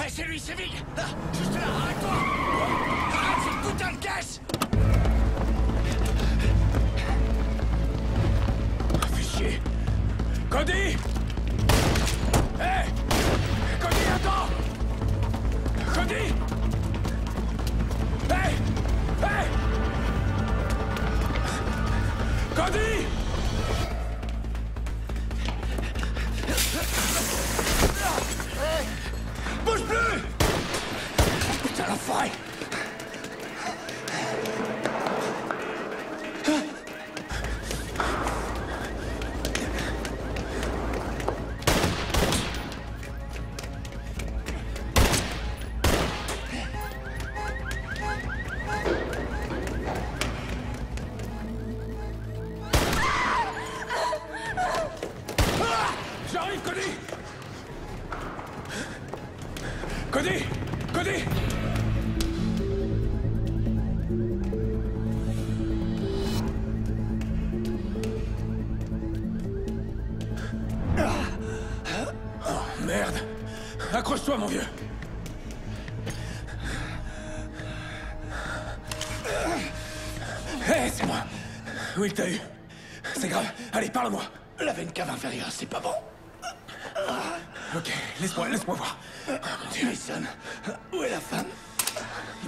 Hey, c'est lui, c'est Vig. Là, juste là, arrête-toi. Arrête cette putain de caisse. Fais chier. Cody. Hey, Cody, attends. Cody. Hey. Hey. Cody. Hey. Bouge plus. Putain, l'enfoiré. J'arrive, Cody. Cody. Cody. Oh, merde. Accroche-toi, mon vieux. Hé, c'est moi. Oui, t'as eu. C'est grave. Allez, parle-moi. La veine cave inférieure, c'est pas bon. Ok, laisse-moi voir. Oh, mon Dieu. Mason, où est la femme?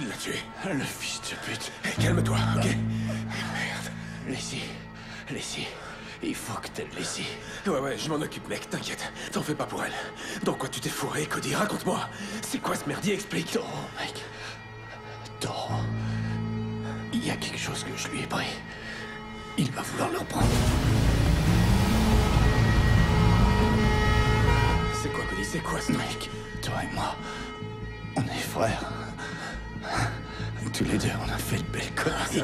Il l'a tué. Le fils de pute. Hey, calme-toi, ok? Merde. Laissez. Il faut que t'aides Laissez. Ouais, je m'en occupe, mec, t'inquiète. T'en fais pas pour elle. Dans quoi tu t'es fourré, Cody? Raconte-moi. C'est quoi ce merdier? Explique. Toro, mec. Toro. Il y a quelque chose que je lui ai pris. Il va vouloir le reprendre. C'est quoi, Cody? C'est quoi ce mec? Toi et moi, on est frères. Tous les deux, on a fait de belles conneries.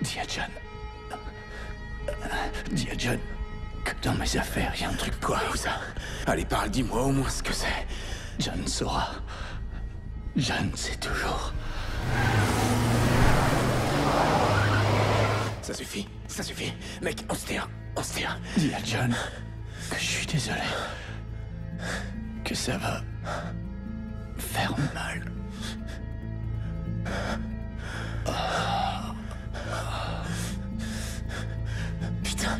Dis à John que dans mes affaires, il y a un truc. Quoi, où ça? Allez, parle, dis-moi au moins ce que c'est. John saura. John sait toujours. Ça suffit. Mec, on se tire. Dis à John que je suis désolé. Que ça va faire mal. Putain.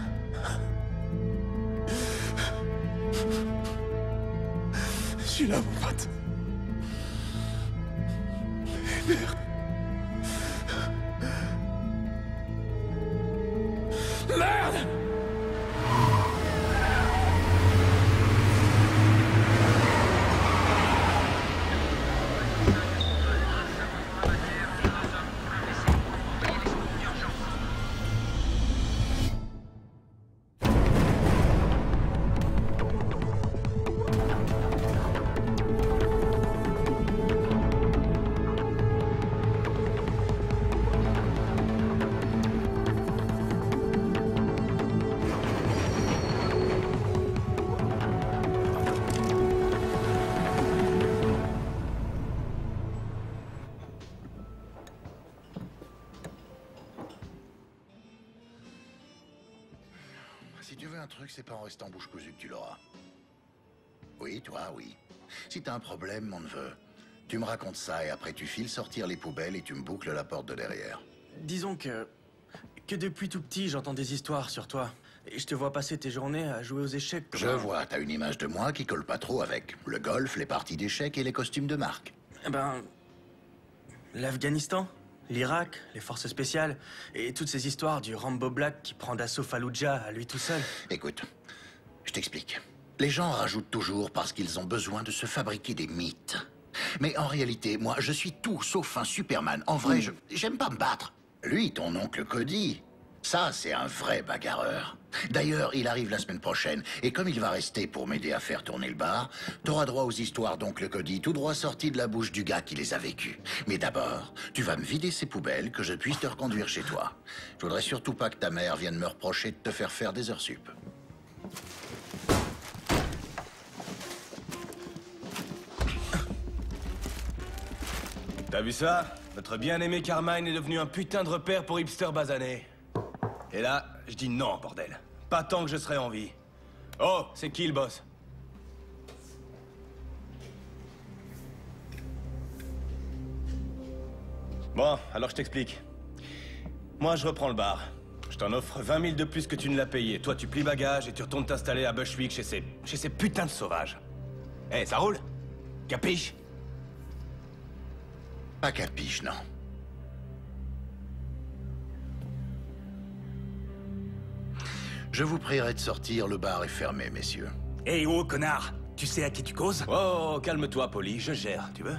Je suis là, mon pote. Merde. Merde! Si tu veux un truc, c'est pas en restant bouche cousue que tu l'auras. Oui, toi, oui. Si t'as un problème, mon neveu, tu me racontes ça et après tu files sortir les poubelles et tu me boucles la porte de derrière. Disons que depuis tout petit, j'entends des histoires sur toi. Et je te vois passer tes journées à jouer aux échecs. Je vois, t'as une image de moi qui colle pas trop avec le golf, les parties d'échecs et les costumes de marque. Eh ben... l'Afghanistan, l'Irak, les forces spéciales, et toutes ces histoires du Rambo Black qui prend d'assaut Fallujah à lui tout seul. Écoute, je t'explique. Les gens rajoutent toujours parce qu'ils ont besoin de se fabriquer des mythes. Mais en réalité, moi, je suis tout sauf un Superman. En vrai, j'aime pas me battre. Lui, ton oncle Cody, ça, c'est un vrai bagarreur. D'ailleurs, il arrive la semaine prochaine, et comme il va rester pour m'aider à faire tourner le bar, t'auras droit aux histoires d'oncle Cody, tout droit sorties de la bouche du gars qui les a vécues. Mais d'abord, tu vas me vider ces poubelles, que je puisse te reconduire chez toi. Je voudrais surtout pas que ta mère vienne me reprocher de te faire des heures sup. T'as vu ça? Notre bien-aimé Carmine est devenu un putain de repère pour hipster basané. Et là, je dis non, bordel. Pas tant que je serai en vie. Oh, c'est qui le boss? Bon, alors je t'explique. Moi, je reprends le bar. Je t'en offre 20 000 de plus que tu ne l'as payé. Toi, tu plies bagages et tu retournes t'installer à Bushwick chez ces putains de sauvages. Eh, ça roule? Capiche? Pas capiche, non. Je vous prierai de sortir, le bar est fermé, messieurs. Hé, oh, connard! Tu sais à qui tu causes? Oh, calme-toi, Polly, je gère, tu veux?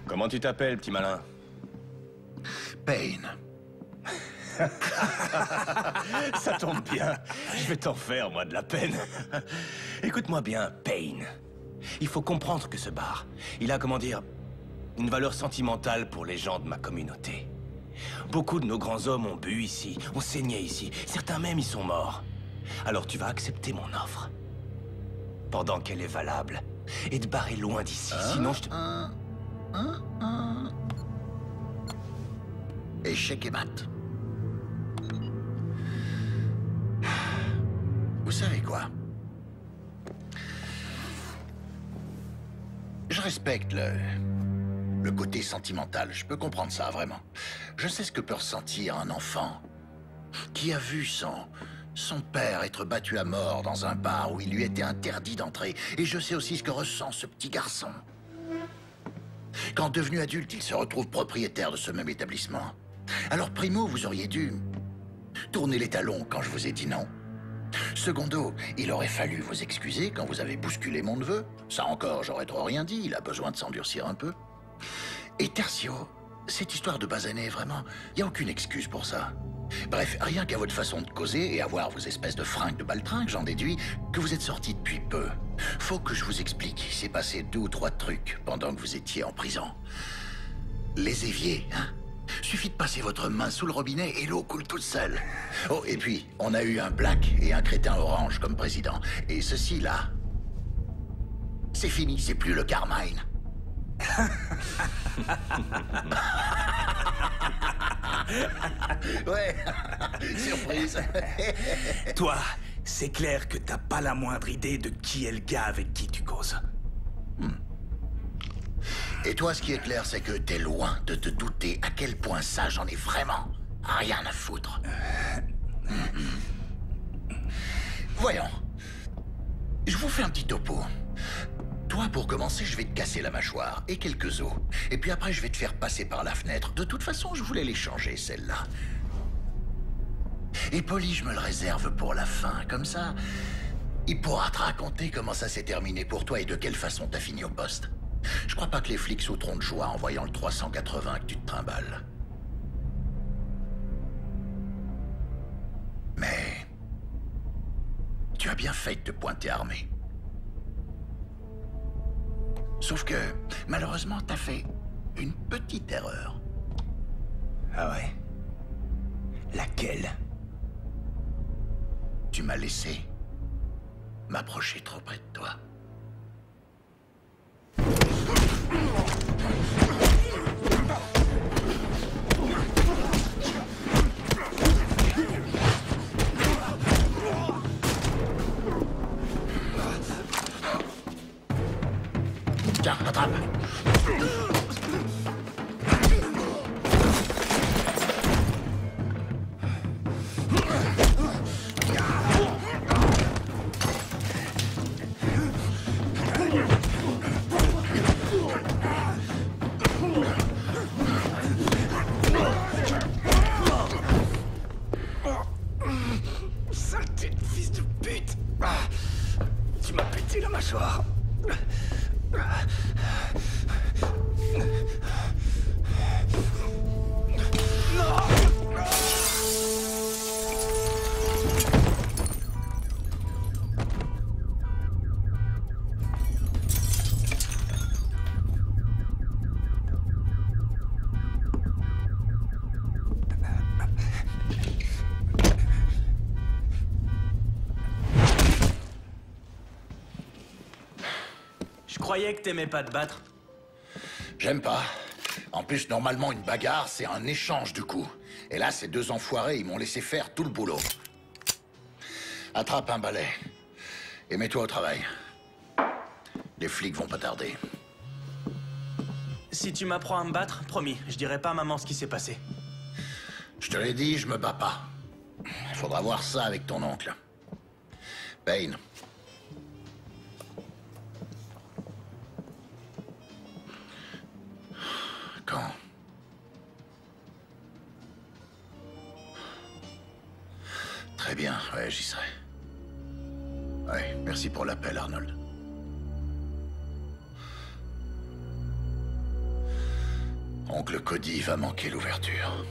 Comment tu t'appelles, petit malin? Payne. Ça tombe bien. Je vais t'en faire, moi, de la peine. Écoute-moi bien, Payne. Il faut comprendre que ce bar, il a, comment dire, une valeur sentimentale pour les gens de ma communauté. Beaucoup de nos grands hommes ont bu ici, ont saigné ici. Certains même y sont morts. Alors tu vas accepter mon offre. Pendant qu'elle est valable. Et te barrer loin d'ici, sinon je te... Échec et mat. Vous savez quoi? Je respecte le côté sentimental. Je peux comprendre ça, vraiment. Je sais ce que peut ressentir un enfant qui a vu son père être battu à mort dans un bar où il lui était interdit d'entrer. Et je sais aussi ce que ressent ce petit garçon quand, devenu adulte, il se retrouve propriétaire de ce même établissement. Alors, primo, vous auriez dû tourner les talons quand je vous ai dit non. Secondo, il aurait fallu vous excuser quand vous avez bousculé mon neveu. Ça encore, j'aurais trop rien dit, il a besoin de s'endurcir un peu. Et tertio, cette histoire de basané, vraiment, il n'y a aucune excuse pour ça. Bref, rien qu'à votre façon de causer et à voir vos espèces de fringues de baltringue, j'en déduis que vous êtes sortis depuis peu. Faut que je vous explique, il s'est passé 2 ou 3 trucs pendant que vous étiez en prison. Les éviers, hein? Suffit de passer votre main sous le robinet et l'eau coule toute seule. Oh, et puis, on a eu un black et un crétin orange comme président. Et ceci, là, c'est fini, c'est plus le Carmine. Ouais, surprise. Toi, c'est clair que t'as pas la moindre idée de qui est le gars avec qui tu causes. Et toi, ce qui est clair, c'est que t'es loin de te douter à quel point ça, j'en ai vraiment rien à foutre. Voyons. Je vous fais un petit topo. Toi, pour commencer, je vais te casser la mâchoire et quelques os. Et puis après, je vais te faire passer par la fenêtre. De toute façon, je voulais les changer, celle-là. Et Polly, je me le réserve pour la fin. Comme ça, il pourra te raconter comment ça s'est terminé pour toi et de quelle façon t'as fini au poste. Je crois pas que les flics sauteront de joie en voyant le 380 que tu te trimbales. Mais... tu as bien fait de te pointer armé. Sauf que, malheureusement, t'as fait une petite erreur. Ah ouais? Laquelle? Tu m'as laissé m'approcher trop près de toi. Tiens, attrape. Saleté de fils de pute! Tu m'as pété la mâchoire. Je croyais que t'aimais pas te battre. J'aime pas. En plus, normalement, une bagarre, c'est un échange de coups. Et là, ces deux enfoirés, ils m'ont laissé faire tout le boulot. Attrape un balai. Et mets-toi au travail. Les flics vont pas tarder. Si tu m'apprends à me battre, promis, je dirai pas à maman ce qui s'est passé. Je te l'ai dit, je me bats pas. Faudra voir ça avec ton oncle. Payne. Quand? Très bien, ouais, j'y serai. Ouais, merci pour l'appel, Arnold. Oncle Cody va manquer l'ouverture.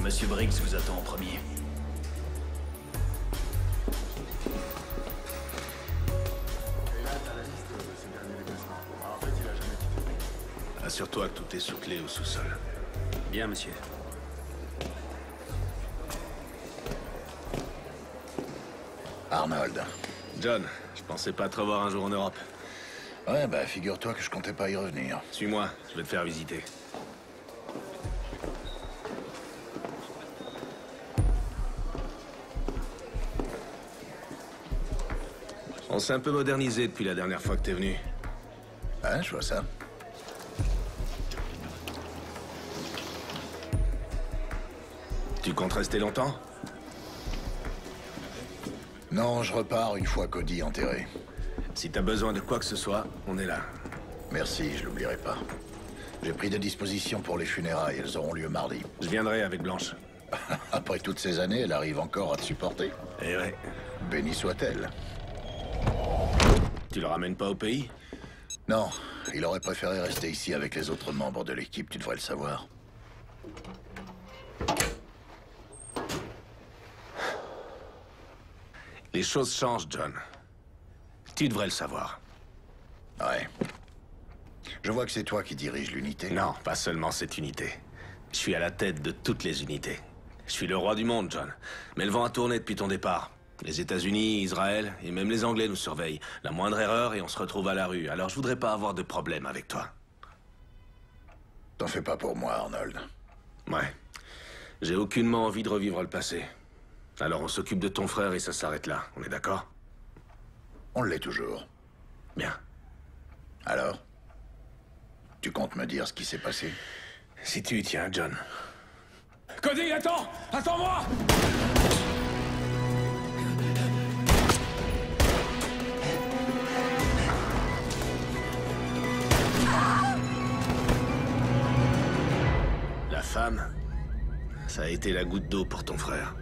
Monsieur Briggs vous attend en premier. Assure-toi que tout est sous clé au sous-sol. Bien, monsieur. Arnold. John, je pensais pas te revoir un jour en Europe. Ouais, bah figure-toi que je comptais pas y revenir. Suis-moi, je vais te faire visiter. On s'est un peu modernisé depuis la dernière fois que t'es venu. Ouais, je vois ça. Tu comptes rester longtemps? Non, je repars une fois Cody enterré. Si t'as besoin de quoi que ce soit, on est là. Merci, je l'oublierai pas. J'ai pris des dispositions pour les funérailles, elles auront lieu mardi. Je viendrai avec Blanche. Après toutes ces années, elle arrive encore à te supporter. Eh ouais. Bénie soit-elle. Tu le ramènes pas au pays? Non, il aurait préféré rester ici avec les autres membres de l'équipe, tu devrais le savoir. Les choses changent, John. Tu devrais le savoir. Ouais. Je vois que c'est toi qui diriges l'unité. Non, pas seulement cette unité. Je suis à la tête de toutes les unités. Je suis le roi du monde, John. Mais le vent a tourné depuis ton départ. Les États-Unis, Israël et même les Anglais nous surveillent. La moindre erreur et on se retrouve à la rue. Alors je voudrais pas avoir de problème avec toi. T'en fais pas pour moi, Arnold. Ouais. J'ai aucunement envie de revivre le passé. Alors on s'occupe de ton frère et ça s'arrête là. On est d'accord? On l'est toujours. Bien. Alors? Tu comptes me dire ce qui s'est passé? Si tu y tiens, John. Cody, attends! Attends-moi! La femme, ça a été la goutte d'eau pour ton frère.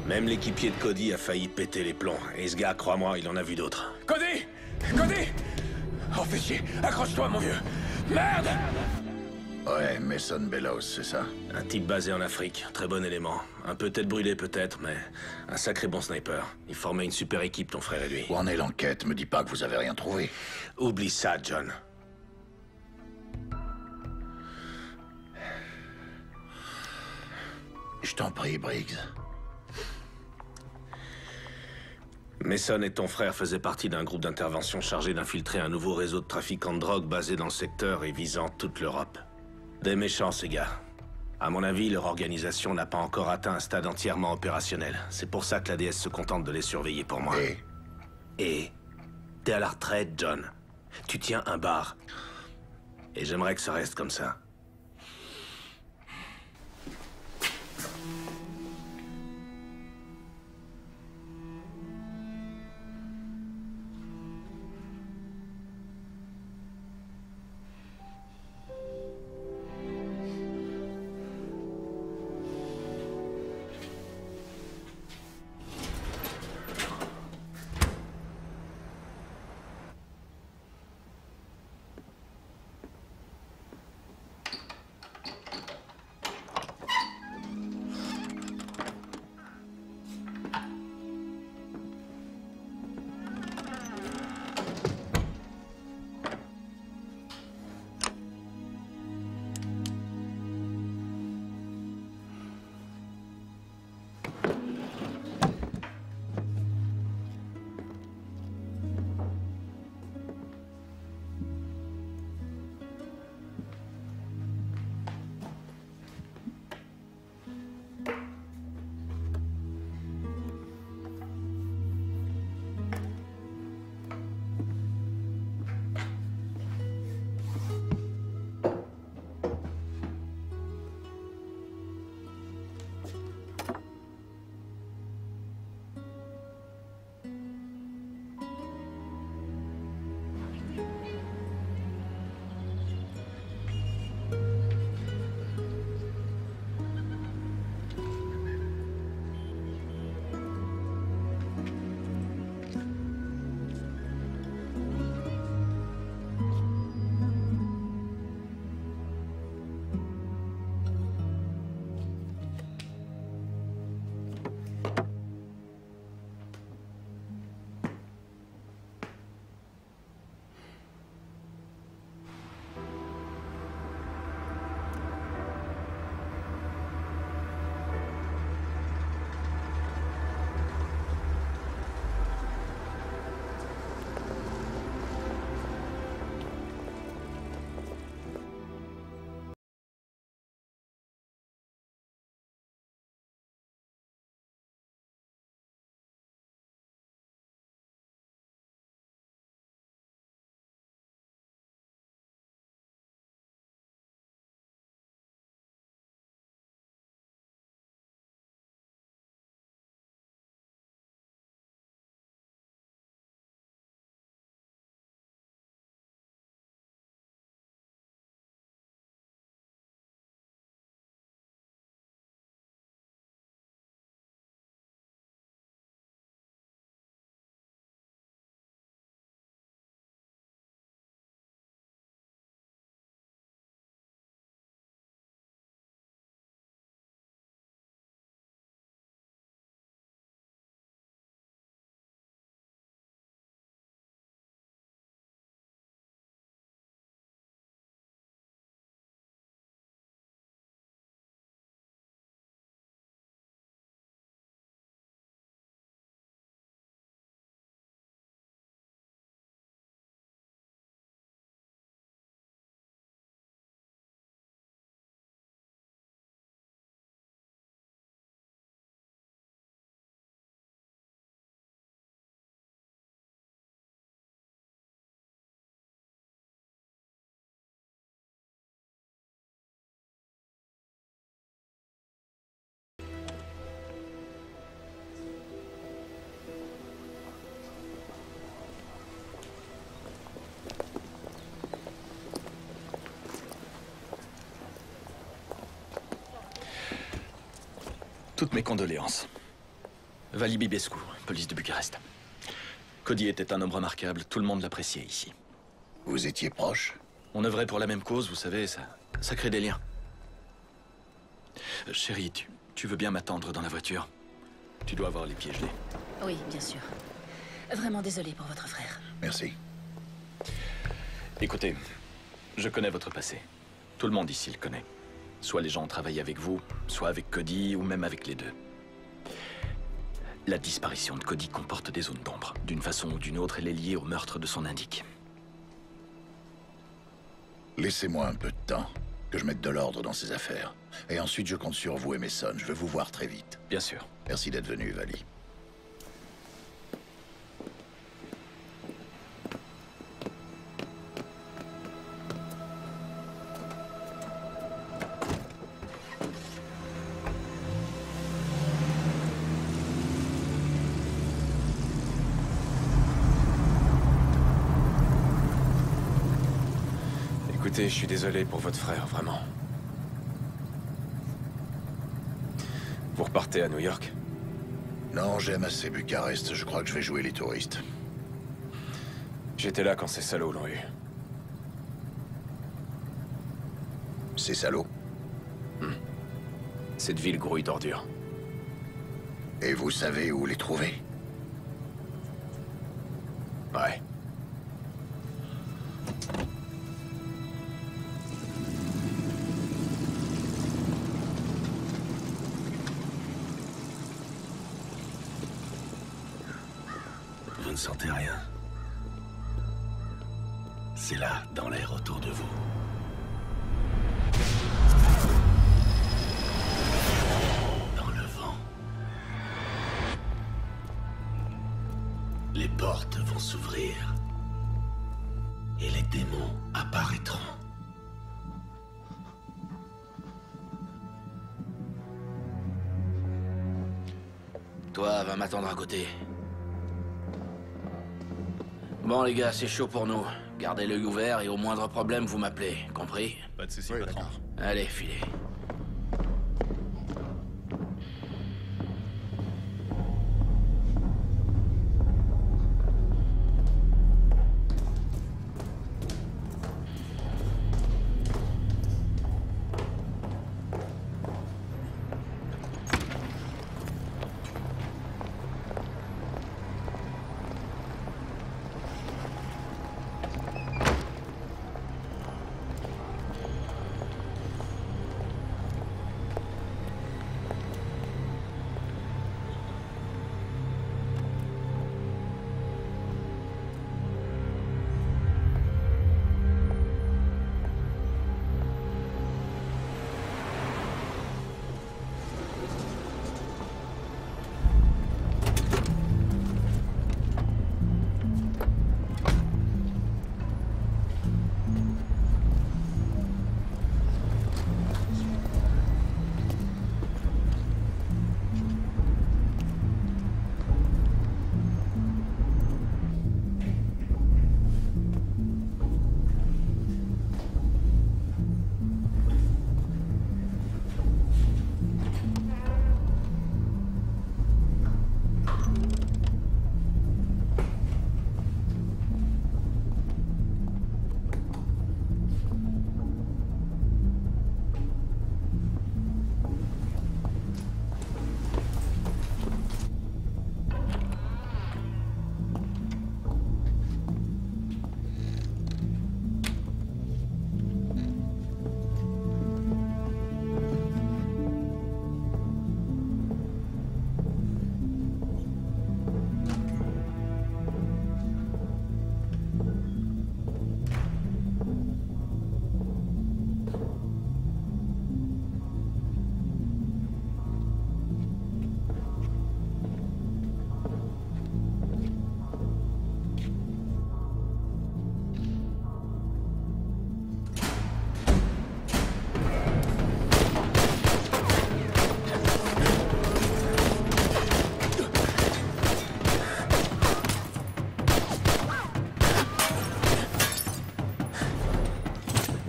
Même l'équipier de Cody a failli péter les plombs. Et ce gars, crois-moi, il en a vu d'autres. Cody! Cody! Oh, fais chier! Accroche-toi, mon vieux! Merde! Ouais, Mason Bellows, c'est ça? Un type basé en Afrique, très bon élément. Un peu tête brûlée peut-être, mais un sacré bon sniper. Il formait une super équipe, ton frère et lui. Où en est l'enquête? Me dis pas que vous avez rien trouvé. Oublie ça, John. Je t'en prie, Briggs. Mason et ton frère faisaient partie d'un groupe d'intervention chargé d'infiltrer un nouveau réseau de trafiquants de drogue basé dans le secteur et visant toute l'Europe. Des méchants, ces gars. À mon avis, leur organisation n'a pas encore atteint un stade entièrement opérationnel. C'est pour ça que la DS se contente de les surveiller pour moi. Et t'es à la retraite, John. Tu tiens un bar. Et j'aimerais que ça reste comme ça. Toutes mes condoléances. Vali Bibescu, police de Bucarest. Cody était un homme remarquable, tout le monde l'appréciait ici. Vous étiez proche? On œuvrait pour la même cause, vous savez, ça crée des liens. Chérie, tu veux bien m'attendre dans la voiture? Tu dois avoir les pieds gelés. Oui, bien sûr. Vraiment désolé pour votre frère. Merci. Écoutez, je connais votre passé. Tout le monde ici le connaît. Soit les gens ont travaillé avec vous, soit avec Cody, ou même avec les deux. La disparition de Cody comporte des zones d'ombre. D'une façon ou d'une autre, elle est liée au meurtre de son indique. Laissez-moi un peu de temps, que je mette de l'ordre dans ces affaires. Et ensuite, je compte sur vous et Mason. Je veux vous voir très vite. Bien sûr. Merci d'être venu, Vali. Écoutez, je suis désolé pour votre frère, vraiment. Vous repartez à New York? Non, j'aime assez Bucarest. Je crois que je vais jouer les touristes. J'étais là quand ces salauds l'ont eu. Ces salauds. Cette ville grouille d'ordures. Et vous savez où les trouver? Ouais. Vous ne sentez rien. C'est là, dans l'air autour de vous. Dans le vent. Les portes vont s'ouvrir. Et les démons apparaîtront. Toi, va m'attendre à côté. Bon les gars, c'est chaud pour nous. Gardez l'œil ouvert et au moindre problème, vous m'appelez. Compris? Pas de soucis, patron. Allez, filez.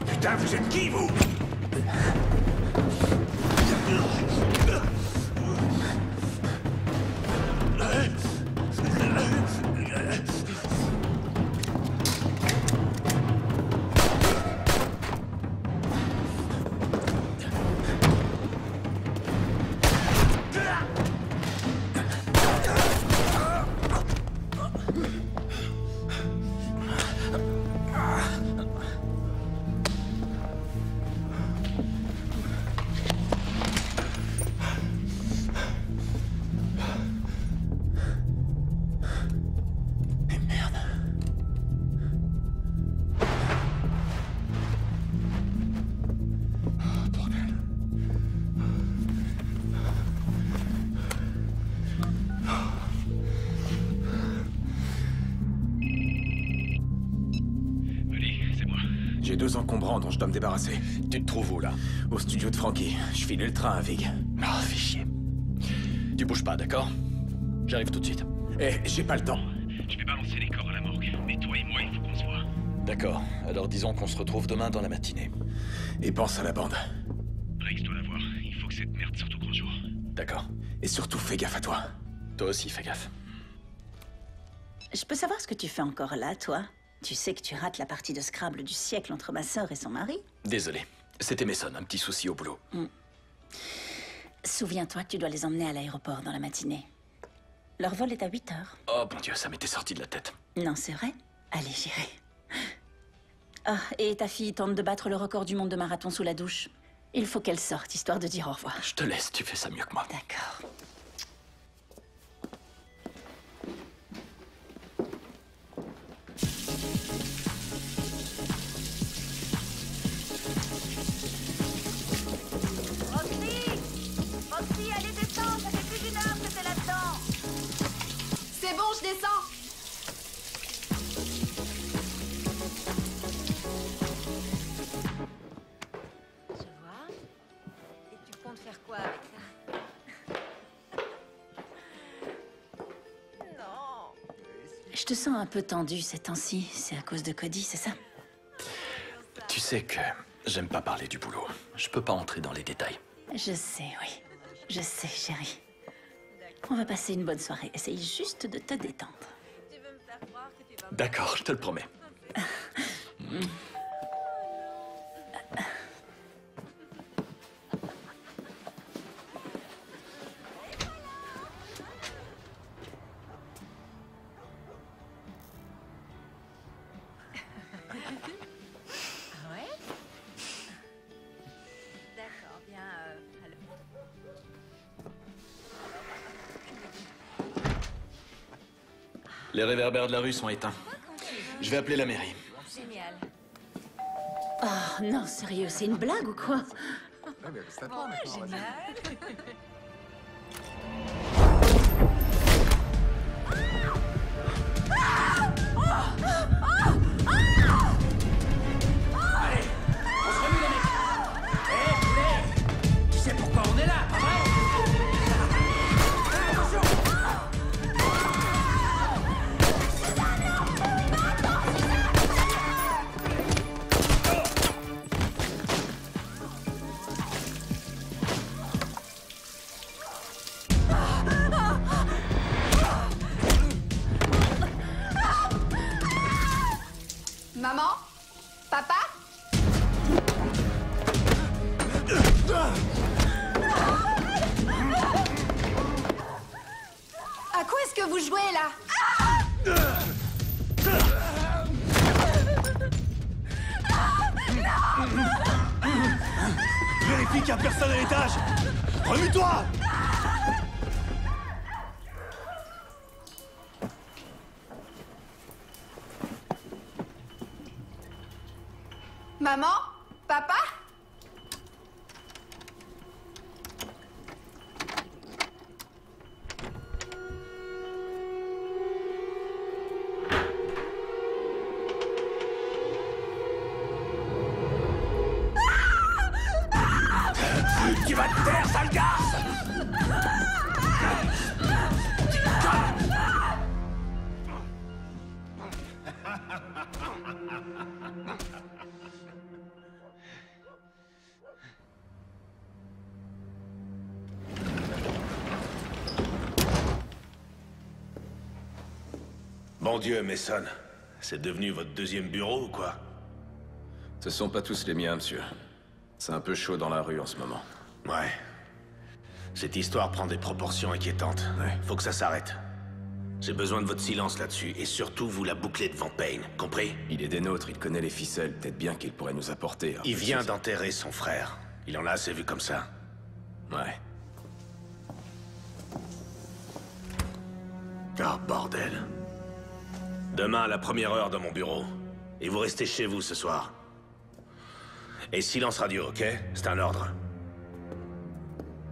Putain, vous êtes qui, vous? J'ai 2 encombrants dont je dois me débarrasser. Tu te trouves où, là? Au studio de Frankie. Je filais le train à Vig. Ah, fais chier. Tu bouges pas, d'accord? J'arrive tout de suite. Eh, j'ai pas le temps. Je vais balancer les corps à la morgue. Mais toi et moi, il faut qu'on se voit. D'accord. Alors disons qu'on se retrouve demain dans la matinée. Et pense à la bande. Rex doit la voir. Il faut que cette merde sorte au grand jour. D'accord. Et surtout, fais gaffe à toi. Toi aussi, fais gaffe. Je peux savoir ce que tu fais encore là, toi? Tu sais que tu rates la partie de Scrabble du siècle entre ma sœur et son mari? Désolé. C'était Mason, un petit souci au boulot. Souviens-toi que tu dois les emmener à l'aéroport dans la matinée. Leur vol est à 8 heures. Oh mon Dieu, ça m'était sorti de la tête. Non, c'est vrai? Allez, j'irai. Ah, et ta fille tente de battre le record du monde de marathon sous la douche. Il faut qu'elle sorte, histoire de dire au revoir. Je te laisse, tu fais ça mieux que moi. D'accord. Roxy, allez, descends, ça fait plus d'1 heure que t'es là-dedans. C'est bon, je descends. Je vois. Et tu comptes faire quoi avec ça? Non. Je te sens un peu tendue ces temps-ci. C'est à cause de Cody, c'est ça? Tu sais que j'aime pas parler du boulot. Je peux pas entrer dans les détails. Je sais, oui. Je sais, chérie. On va passer une bonne soirée. Essaye juste de te détendre. Tu veux me faire croire que tu vas... D'accord, je te le promets. Ah ouais? D'accord, bien, alors... Les réverbères de la rue sont éteints. Je vais appeler la mairie. Génial. Oh non, sérieux, c'est une blague ou quoi? Génial. Tu sais pourquoi on est là, pas vrai? Attention! Maman? Papa? À quoi est-ce que vous jouez là? Vérifie qu'il n'y a personne à l'étage. Remue-toi. Maman? Papa? Tu vas te taire, sale garce! Bon Dieu, Mason. C'est devenu votre deuxième bureau ou quoi? Ce sont pas tous les miens, monsieur. C'est un peu chaud dans la rue en ce moment. Ouais. Cette histoire prend des proportions inquiétantes. Ouais. Faut que ça s'arrête. J'ai besoin de votre silence là-dessus, et surtout vous la bouclez devant Payne, compris? Il est des nôtres, il connaît les ficelles. Peut-être bien qu'il pourrait nous apporter. Il vient d'enterrer son frère. Il en a assez vu comme ça. Ouais. Ah, bordel. Demain à la première heure dans mon bureau. Et vous restez chez vous ce soir. Et silence radio, ok? C'est un ordre.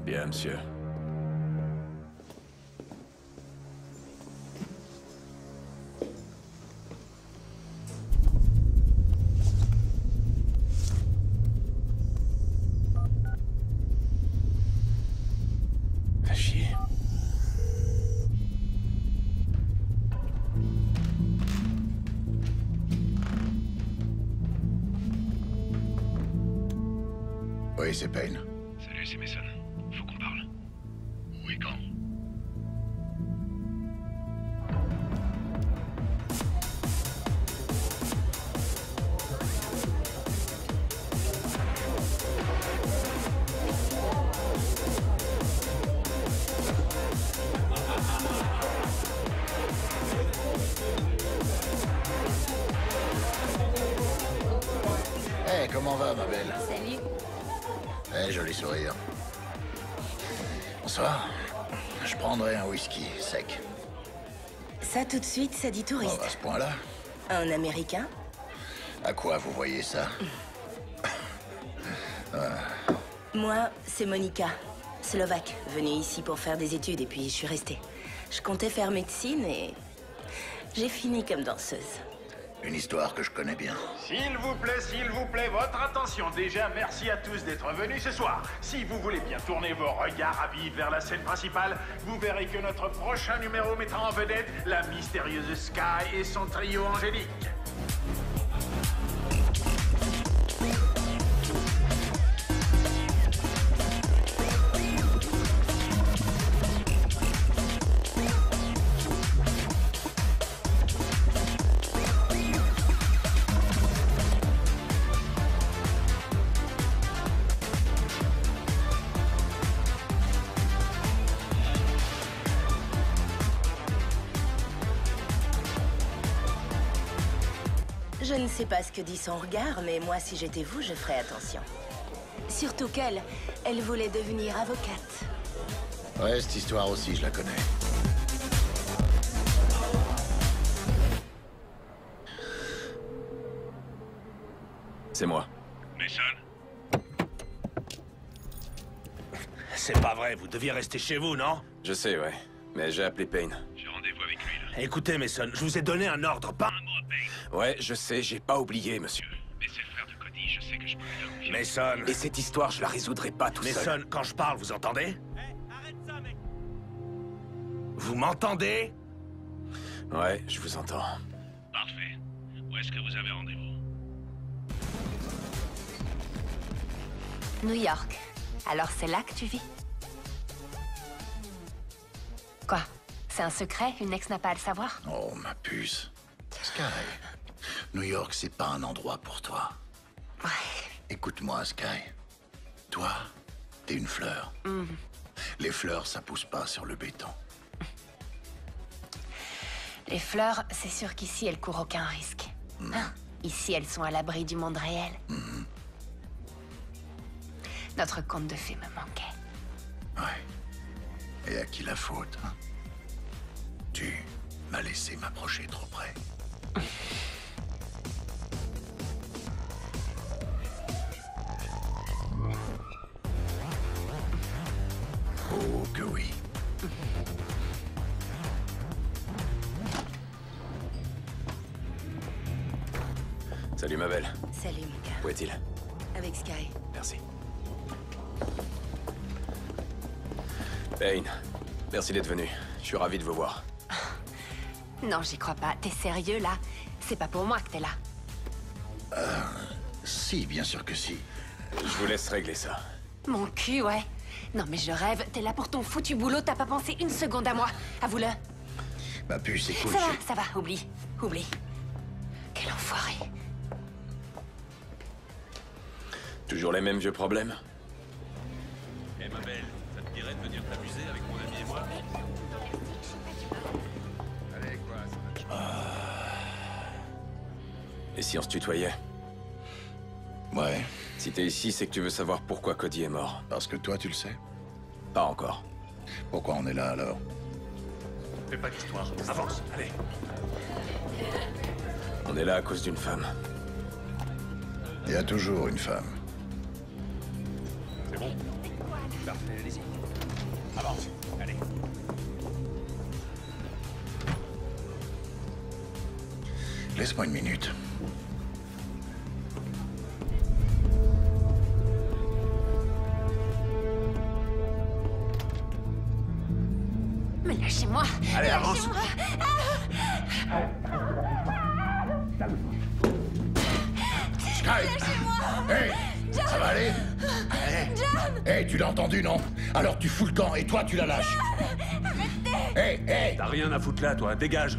Bien, monsieur. Oui, c'est Payne. Salut, c'est Mason. Faut qu'on parle. Où et quand? Hey, comment va, ma belle? Salut. Eh, joli sourire. Bonsoir. Je prendrai un whisky sec. Ça, tout de suite, ça dit touriste. Oh, à ce point-là? Un Américain? À quoi vous voyez ça? Moi, c'est Monica, slovaque, venue ici pour faire des études et puis je suis restée. Je comptais faire médecine et j'ai fini comme danseuse. Une histoire que je connais bien. S'il vous plaît, votre attention. Déjà, merci à tous d'être venus ce soir. Si vous voulez bien tourner vos regards avides vers la scène principale, vous verrez que notre prochain numéro mettra en vedette la mystérieuse Sky et son trio angélique. Je ne sais pas ce que dit son regard, mais moi, si j'étais vous, je ferais attention. Surtout qu'elle, elle voulait devenir avocate. Ouais, cette histoire aussi, je la connais. C'est moi. Mason? C'est pas vrai, vous deviez rester chez vous, non? Je sais, ouais. Mais j'ai appelé Payne. J'ai rendez-vous avec lui, là. Écoutez, Mason, je vous ai donné un ordre, pas... Un mot à Payne. Ouais, je sais, j'ai pas oublié, monsieur. Mais c'est le frère de Cody, je sais que je peux lui faire confiance. Mason... Et cette histoire, je la résoudrai pas tout seul. Mason, quand je parle, vous entendez? Arrête ça, mec! Vous m'entendez? Ouais, je vous entends. Parfait. Où est-ce que vous avez rendez-vous? New York. Alors c'est là que tu vis? Quoi? C'est un secret? Une ex n'a pas à le savoir? Oh, ma puce. Sky, New York, c'est pas un endroit pour toi. Ouais. Écoute-moi, Sky. Toi, t'es une fleur. Les fleurs, ça pousse pas sur le béton. Les fleurs, c'est sûr qu'ici, elles courent aucun risque. Hein? Ici, elles sont à l'abri du monde réel. Notre conte de fées me manquait. Ouais. Et à qui la faute, hein? Tu m'as laissé m'approcher trop près. Oh, que oui. Salut, ma belle. Salut, mon gars. Où est-il? Avec Sky. Merci. Payne, merci d'être venu. Je suis ravi de vous voir. Non, j'y crois pas. T'es sérieux, là? C'est pas pour moi que t'es là. Si, bien sûr que si. Je vous laisse régler ça. Mon cul, ouais. Non, mais je rêve. T'es là pour ton foutu boulot. T'as pas pensé une seconde à moi. Avoue-le. Ma puce, c'est cool. Ça va. Oublie. Oublie. Quel enfoiré. Toujours les mêmes vieux problèmes? Eh, ma belle, ça te dirait de venir t'amuser avec mon ami et moi? Allez, quoi, Et si on se tutoyait? Ouais, Si t'es ici, c'est que tu veux savoir pourquoi Cody est mort. parce que toi, tu le sais. Pas encore. Pourquoi on est là, alors? Fais pas d'histoire. Avance, allez. On est là à cause d'une femme. Il y a toujours une femme. C'est bon? Parfait, allez-y. Avance, allez. Laisse-moi une minute. Mais lâchez-moi. Allez, avance. Sky! Hey! Ça va aller? Allez, John! Hé, tu l'as entendu, non? Alors tu fous le camp et toi tu la lâches. Arrêtez! Hé! T'as rien à foutre là, toi, dégage.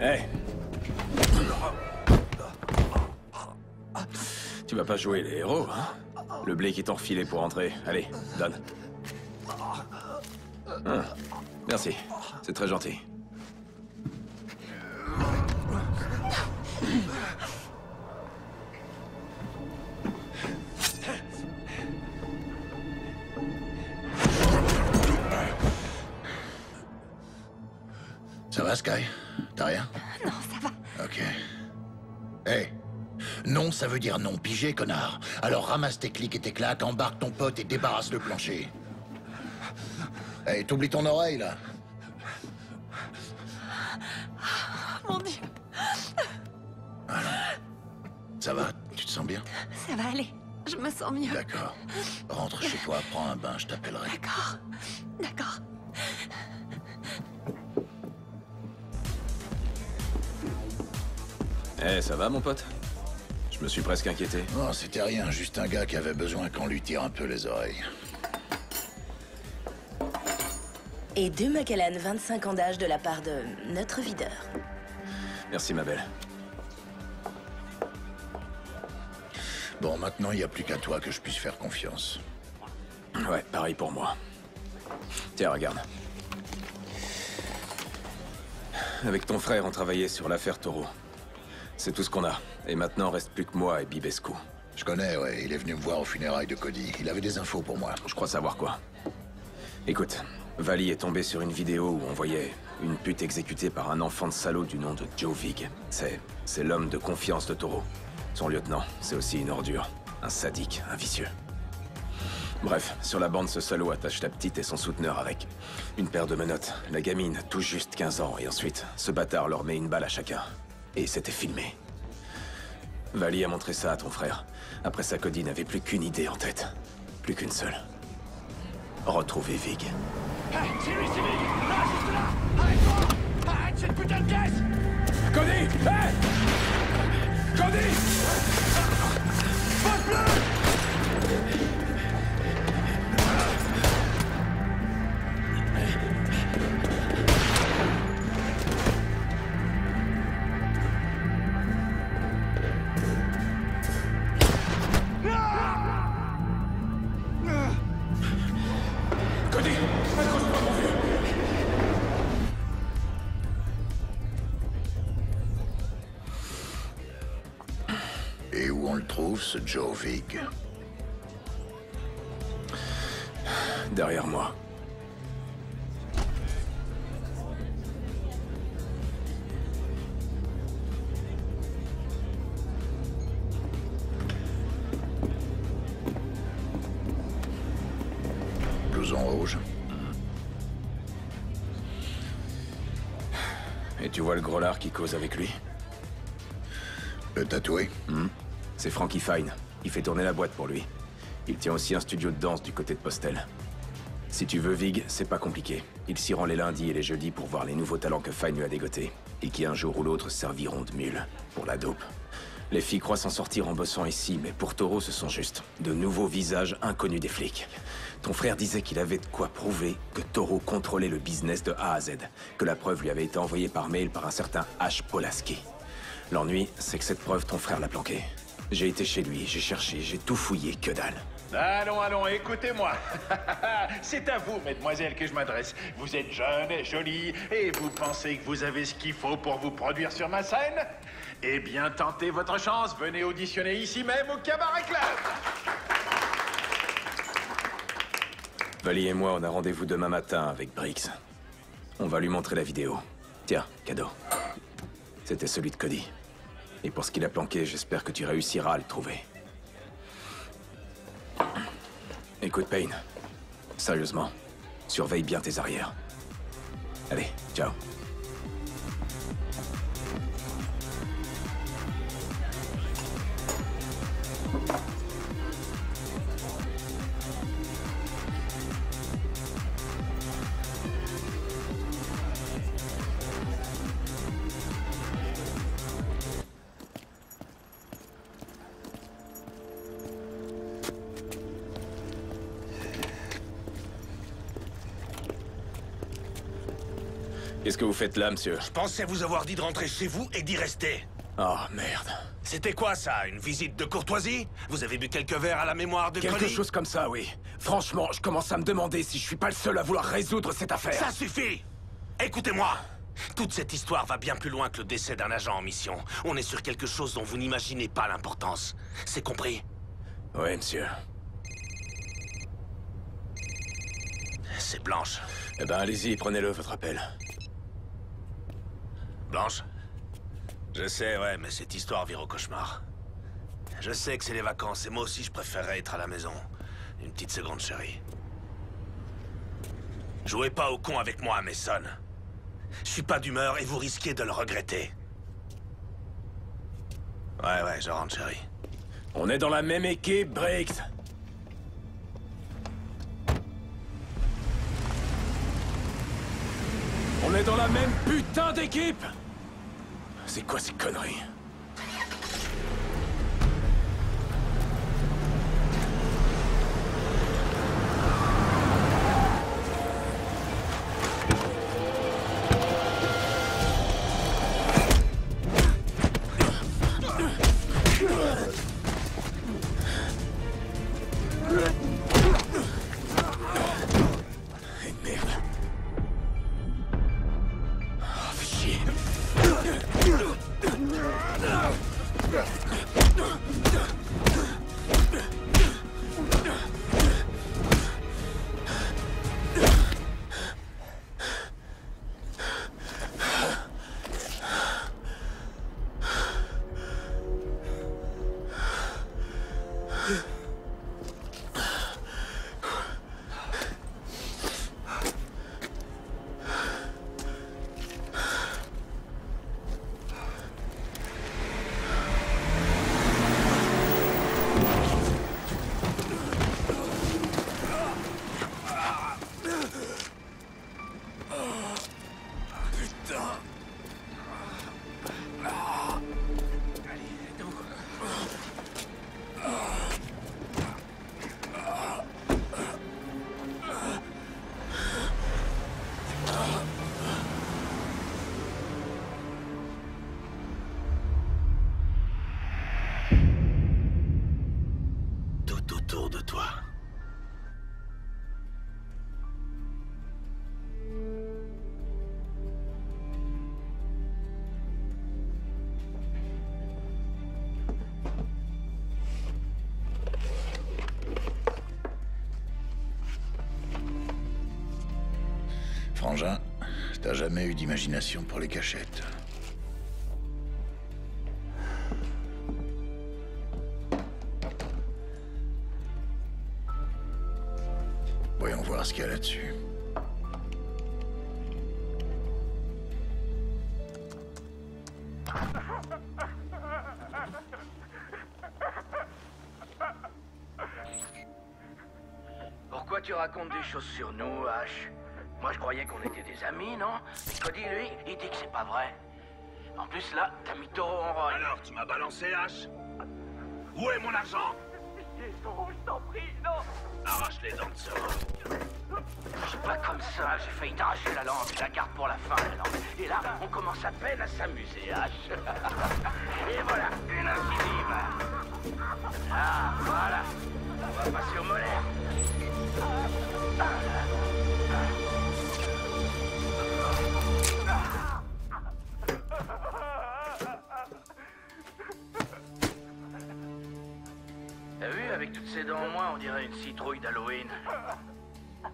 Hey. Tu vas pas jouer les héros, hein? Le blé qui t'ont refilé pour entrer. Allez, donne. Ah, merci, c'est très gentil. Ça va, Sky? T'as rien? Non, ça va. Ok. Hé! Non, ça veut dire non, pigé, connard. Alors ramasse tes clics et tes claques, embarque ton pote et débarrasse le plancher. Hé, t'oublies ton oreille, là? Mon Dieu. Alors, ça va? Tu te sens bien? Ça va aller. Je me sens mieux. D'accord. Rentre chez toi, prends un bain, je t'appellerai. D'accord. D'accord. Eh, ça va, mon pote? Je me suis presque inquiété. Non, c'était rien, juste un gars qui avait besoin qu'on lui tire un peu les oreilles. Et 2 Macallan, 25 ans d'âge de la part de notre videur. Merci, ma belle. Bon, maintenant, il n'y a plus qu'à toi que je puisse faire confiance. Ouais, pareil pour moi. Tiens, regarde. Avec ton frère, on travaillait sur l'affaire Taureau. C'est tout ce qu'on a. Et maintenant, reste plus que moi et Bibescu. Je connais, ouais. Il est venu me voir aux funérailles de Cody. Il avait des infos pour moi. Je crois savoir quoi. Écoute, Vali est tombé sur une vidéo où on voyait une pute exécutée par un enfant de salaud du nom de Joe Vig. C'est l'homme de confiance de Taureau. Son lieutenant, c'est aussi une ordure. Un sadique, un vicieux. Bref, sur la bande, ce salaud attache la petite et son souteneur avec une paire de menottes. La gamine, tout juste 15 ans. Et ensuite, ce bâtard leur met une balle à chacun. Et c'était filmé. Vali a montré ça à ton frère. Après ça, Cody n'avait plus qu'une idée en tête. Plus qu'une seule. Retrouver Vig. Hey, c'est lui, c'est Vig! Là, juste là! Arrête-toi! Arrête cette putain de caisse! Cody! Hey! Cody! Pose-le! Et où on le trouve, ce Joe Vig? Derrière moi. Blouson rouge. Et tu vois le gros lard qui cause avec lui? Le tatoué? C'est Frankie Fine. Il fait tourner la boîte pour lui. Il tient aussi un studio de danse du côté de Postel. Si tu veux Vig, c'est pas compliqué. Il s'y rend les lundis et les jeudis pour voir les nouveaux talents que Fine lui a dégotés. Et qui un jour ou l'autre serviront de mule pour la dope. Les filles croient s'en sortir en bossant ici, mais pour Taureau, ce sont juste de nouveaux visages inconnus des flics. Ton frère disait qu'il avait de quoi prouver que Taureau contrôlait le business de A à Z, que la preuve lui avait été envoyée par mail par un certain H. Polaski. L'ennui, c'est que cette preuve, ton frère l'a planquée. J'ai été chez lui, j'ai cherché, j'ai tout fouillé, que dalle. Allons, allons, écoutez-moi. C'est à vous, mesdemoiselles, que je m'adresse. Vous êtes jeune, jolie, et vous pensez que vous avez ce qu'il faut pour vous produire sur ma scène? Eh bien, tentez votre chance. Venez auditionner ici même au Cabaret Club. Vali et moi, on a rendez-vous demain matin avec Briggs. On va lui montrer la vidéo. Tiens, cadeau. C'était celui de Cody. Et pour ce qu'il a planqué, j'espère que tu réussiras à le trouver. Écoute, Payne. Sérieusement, surveille bien tes arrières. Allez, ciao. Qu'est-ce que vous faites là, monsieur? Je pensais vous avoir dit de rentrer chez vous et d'y rester. Oh, merde. C'était quoi, ça? Une visite de courtoisie? Vous avez bu quelques verres à la mémoire de Quelque Cody? chose comme ça, oui. Franchement, je commence à me demander si je suis pas le seul à vouloir résoudre cette affaire. Ça suffit! Écoutez-moi! Toute cette histoire va bien plus loin que le décès d'un agent en mission. On est sur quelque chose dont vous n'imaginez pas l'importance. C'est compris? Oui, monsieur. C'est Blanche. Eh ben, allez-y, prenez-le, votre appel. Blanche? Je sais, ouais, mais cette histoire vire au cauchemar. Je sais que c'est les vacances, et moi aussi je préférerais être à la maison. Une petite seconde, chérie. Jouez pas au con avec moi, Mason. Je suis pas d'humeur et vous risquez de le regretter. Ouais, je rentre, chérie. On est dans la même équipe, Briggs. On est dans la même putain d'équipe! C'est quoi ces conneries? Frangin, t'as jamais eu d'imagination pour les cachettes. Voyons voir ce qu'il y a là-dessus. Pourquoi tu racontes des choses sur nous, Ash? Moi, je croyais qu'on était des amis, non? Mais Cody, lui, il dit que c'est pas vrai. En plus, là, t'as mis taureau en rogne. Alors, tu m'as balancé, Ash? Où est mon argent? Pitié, taureau, je t'en prie, non! Arrache les dents de ce rat. Je suis pas comme ça, j'ai failli t'arracher la langue, je la garde pour la fin, la langue. Et là, on commence à peine à s'amuser, Ash. Et voilà, une incisive. Ah, voilà. On va passer au molaire. T'as vu, avec toutes ces dents en moins, on dirait une citrouille d'Halloween.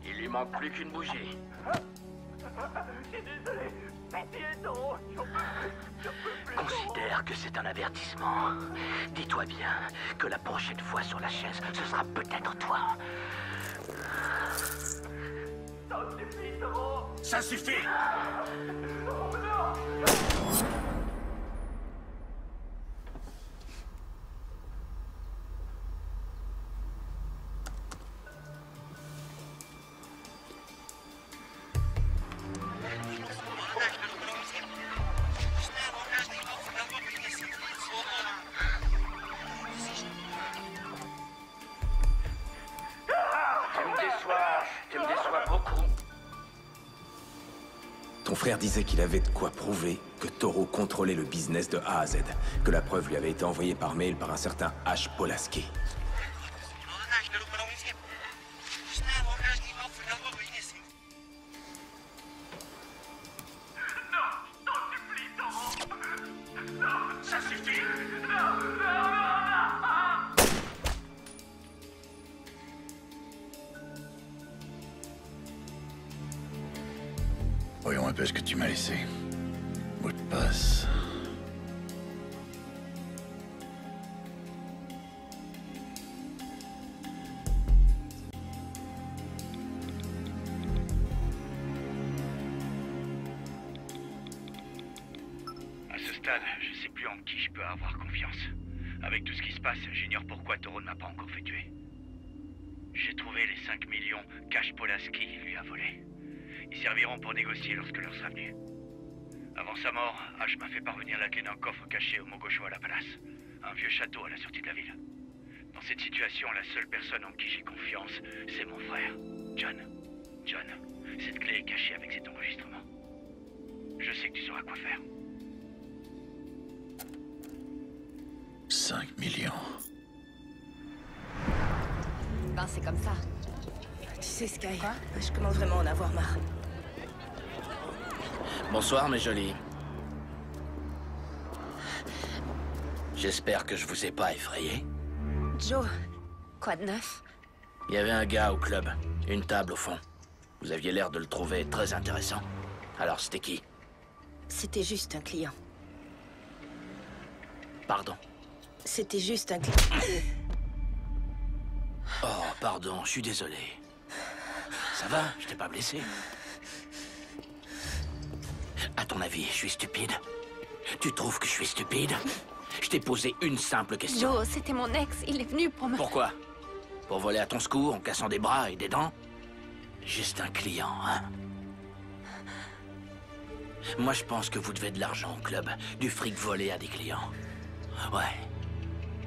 Il lui manque plus qu'une bougie. Je suis désolé. Pitié, non. Considère J'espère que c'est un avertissement. Dis-toi bien que la prochaine fois sur la chaise, ce sera peut-être toi. Ça suffit! Tu me déçois beaucoup. Ton frère disait qu'il avait de quoi prouver que Toro contrôlait le business de A à Z, que la preuve lui avait été envoyée par mail par un certain H. Polaski. Ça suffit. Voyons un peu ce que tu m'as laissé. Mot de passe. À ce stade, je sais plus en qui je peux avoir confiance. Avec tout ce qui se passe, j'ignore pourquoi Toro ne m'a pas encore fait tuer. J'ai trouvé les 5 millions qu'H. Polaski lui a volés. Ils serviront pour négocier lorsque l'heure sera venue. Avant sa mort, H m'a fait parvenir la clé d'un coffre caché au Mogosho à la Palace, un vieux château à la sortie de la ville. Dans cette situation, la seule personne en qui j'ai confiance, c'est mon frère, John. John, cette clé est cachée avec cet enregistrement. Je sais que tu sauras quoi faire. 5 millions. Ben, c'est comme ça. Tu sais, Sky, je commence vraiment à en avoir marre. Bonsoir, mes jolis. J'espère que je vous ai pas effrayé. Joe, quoi de neuf? Il y avait un gars au club, une table au fond. Vous aviez l'air de le trouver très intéressant. Alors, c'était qui? C'était juste un client. Pardon. C'était juste un client. Oh, pardon, je suis désolé. Ça va? Je t'ai pas blessé? À ton avis, je suis stupide? Tu trouves que je suis stupide? Je t'ai posé une simple question. Joe, c'était mon ex. Il est venu pour me... Pourquoi? Pour voler à ton secours en cassant des bras et des dents? Juste un client, hein? Moi, je pense que vous devez de l'argent au club. Du fric volé à des clients. Ouais.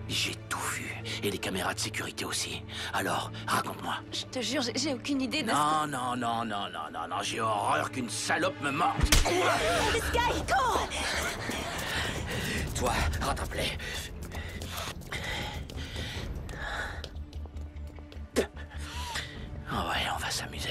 J'ai tout vu. Et les caméras de sécurité aussi. Alors, raconte-moi. Je te jure, j'ai aucune idée de... Non, non, non, non, non, non, non. J'ai horreur qu'une salope me morde. Sky, cours! Toi, rattrape-les. Oh ouais, on va s'amuser.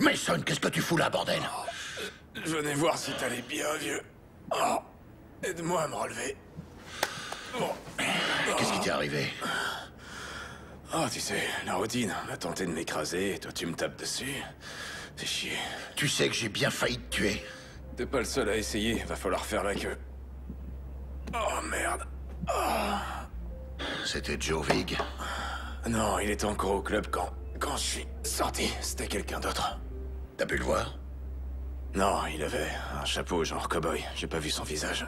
Mason, qu'est-ce que tu fous là, bordel? Je venais voir si t'allais bien, vieux. Oh, aide-moi à me relever. Bon. Qu'est-ce qui t'est arrivé? Oh, tu sais, la routine. On a tenté de m'écraser et toi tu me tapes dessus. Fais chier. Tu sais que j'ai bien failli te tuer. T'es pas le seul à essayer. Va falloir faire la queue. Oh, merde. Oh. C'était Joe Vig? Non, il était encore au club quand je suis sorti. C'était quelqu'un d'autre. T'as pu le voir? Non, il avait un chapeau genre cow-boy. J'ai pas vu son visage.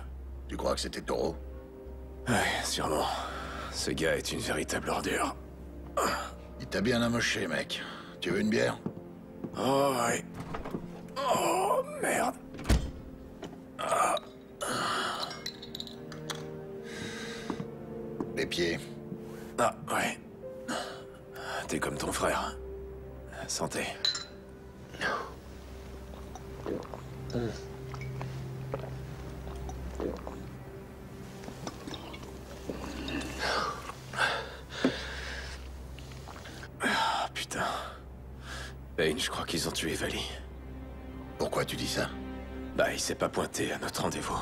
Tu crois que c'était Toro? Ouais, sûrement. Ce gars est une véritable ordure. Il t'a bien amoché, mec. Tu veux une bière? Oh, ouais. Oh, merde. pieds. Ah, ouais. T'es comme ton frère. Santé. Ah, putain. Payne, je crois qu'ils ont tué Vali. Pourquoi tu dis ça? Bah, il s'est pas pointé à notre rendez-vous.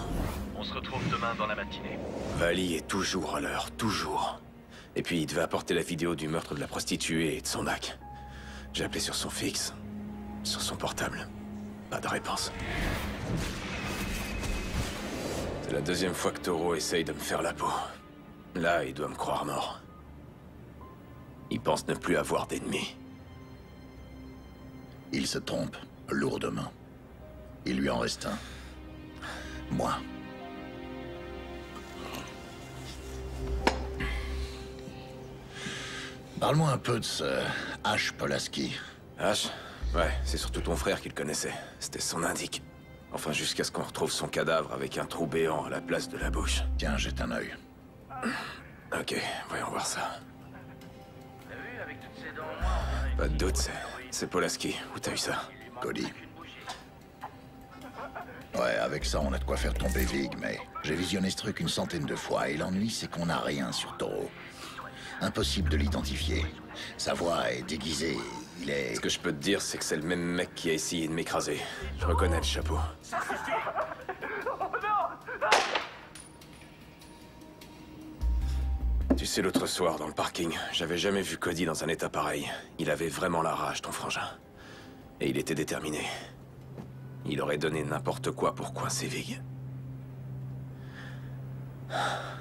On se retrouve demain dans la matinée. Vali est toujours à l'heure, toujours. Et puis, il devait apporter la vidéo du meurtre de la prostituée et de son hack. J'ai appelé sur son fixe, sur son portable. Pas de réponse. C'est la deuxième fois que Toro essaye de me faire la peau. Là, il doit me croire mort. Il pense ne plus avoir d'ennemis. Il se trompe, lourdement. Il lui en reste un. Moi. Parle-moi un peu de ce H. Polaski. H? Ouais, c'est surtout ton frère qui le connaissait. C'était son indique. Enfin, jusqu'à ce qu'on retrouve son cadavre avec un trou béant à la place de la bouche. Tiens, jette un œil. Ok, voyons voir ça. Pas de doute, c'est Polaski. Où t'as eu ça? Cody. Ouais, avec ça, on a de quoi faire tomber Vig, mais j'ai visionné ce truc une centaine de fois, et l'ennui, c'est qu'on n'a rien sur Toro. Impossible de l'identifier. Sa voix est déguisée, il est... Ce que je peux te dire, c'est que c'est le même mec qui a essayé de m'écraser. Je reconnais le chapeau. Tu sais, l'autre soir, dans le parking, j'avais jamais vu Cody dans un état pareil. Il avait vraiment la rage, ton frangin. Et il était déterminé. Il aurait donné n'importe quoi pour coincer Vig.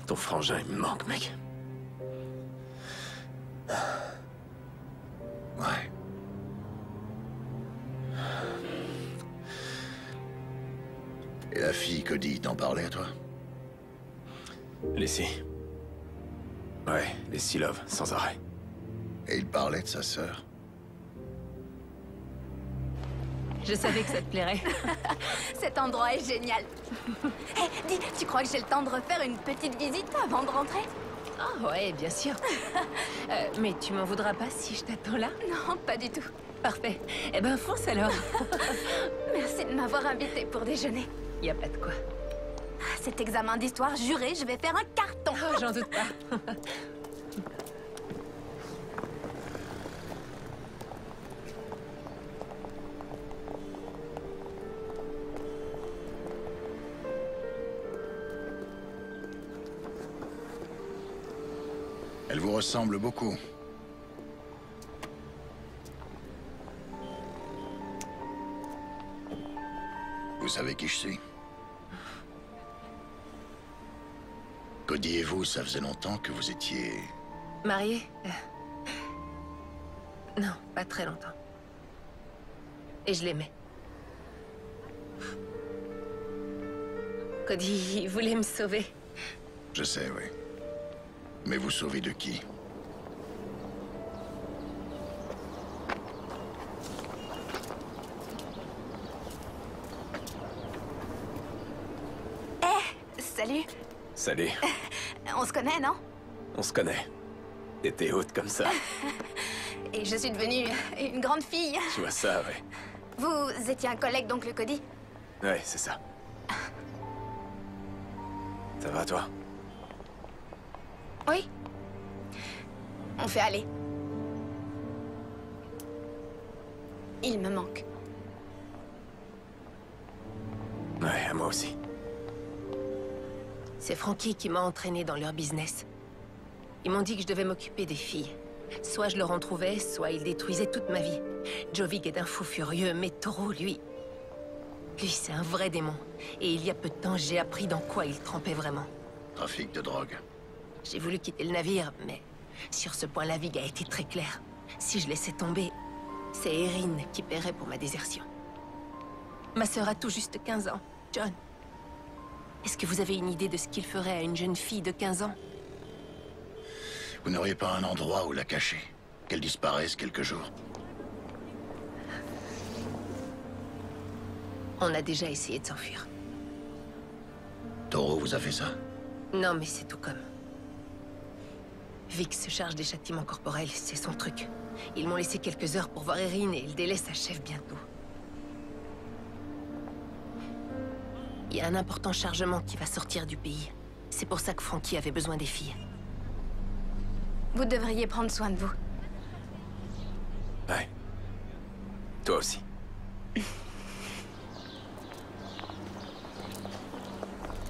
Ton frangin, il me manque, mec. Ouais. Et la fille Cody, t'en parlait, toi? Leslie. Ouais, Leslie Love, sans arrêt. Et il parlait de sa sœur? Je savais que ça te plairait. Cet endroit est génial. Hé, dis, tu crois que j'ai le temps de refaire une petite visite avant de rentrer? Ah ouais, bien sûr. Mais tu m'en voudras pas si je t'attends là? Non, pas du tout. Parfait. Eh ben, fonce alors. Merci de m'avoir invité pour déjeuner. Y a pas de quoi. Cet examen d'histoire, juré, je vais faire un carton. Oh, j'en doute pas. Elle vous ressemble beaucoup. Vous savez qui je suis? Cody et vous, ça faisait longtemps que vous étiez... Mariée? Non, pas très longtemps. Et je l'aimais. Cody voulait me sauver. Je sais, oui. Mais vous sauvez de qui? Salut. Salut. On se connaît, non? On se connaît. T'étais haute comme ça. Et je suis devenue une grande fille. Tu vois ça, ouais. Vous étiez un collègue d'oncle Cody? Ouais, c'est ça. Ça va, toi? Oui. On fait aller. Il me manque. Ouais, à moi aussi. C'est Frankie qui m'a entraîné dans leur business. Ils m'ont dit que je devais m'occuper des filles. Soit je leur en trouvais, soit ils détruisaient toute ma vie. Jovic est un fou furieux, mais Toro, lui, c'est un vrai démon. Et il y a peu de temps, j'ai appris dans quoi il trempait vraiment. Trafic de drogue. J'ai voulu quitter le navire, mais sur ce point, la Vig a été très claire. Si je laissais tomber, c'est Erin qui paierait pour ma désertion. Ma sœur a tout juste 15 ans, John. Est-ce que vous avez une idée de ce qu'il ferait à une jeune fille de 15 ans? Vous n'auriez pas un endroit où la cacher? Qu'elle disparaisse quelques jours? On a déjà essayé de s'enfuir. Toro vous a fait ça? Non, mais c'est tout comme. Vic se charge des châtiments corporels, c'est son truc. Ils m'ont laissé quelques heures pour voir Erin et le délai s'achève bientôt. Il y a un important chargement qui va sortir du pays. C'est pour ça que Frankie avait besoin des filles. Vous devriez prendre soin de vous. Ouais. Toi aussi.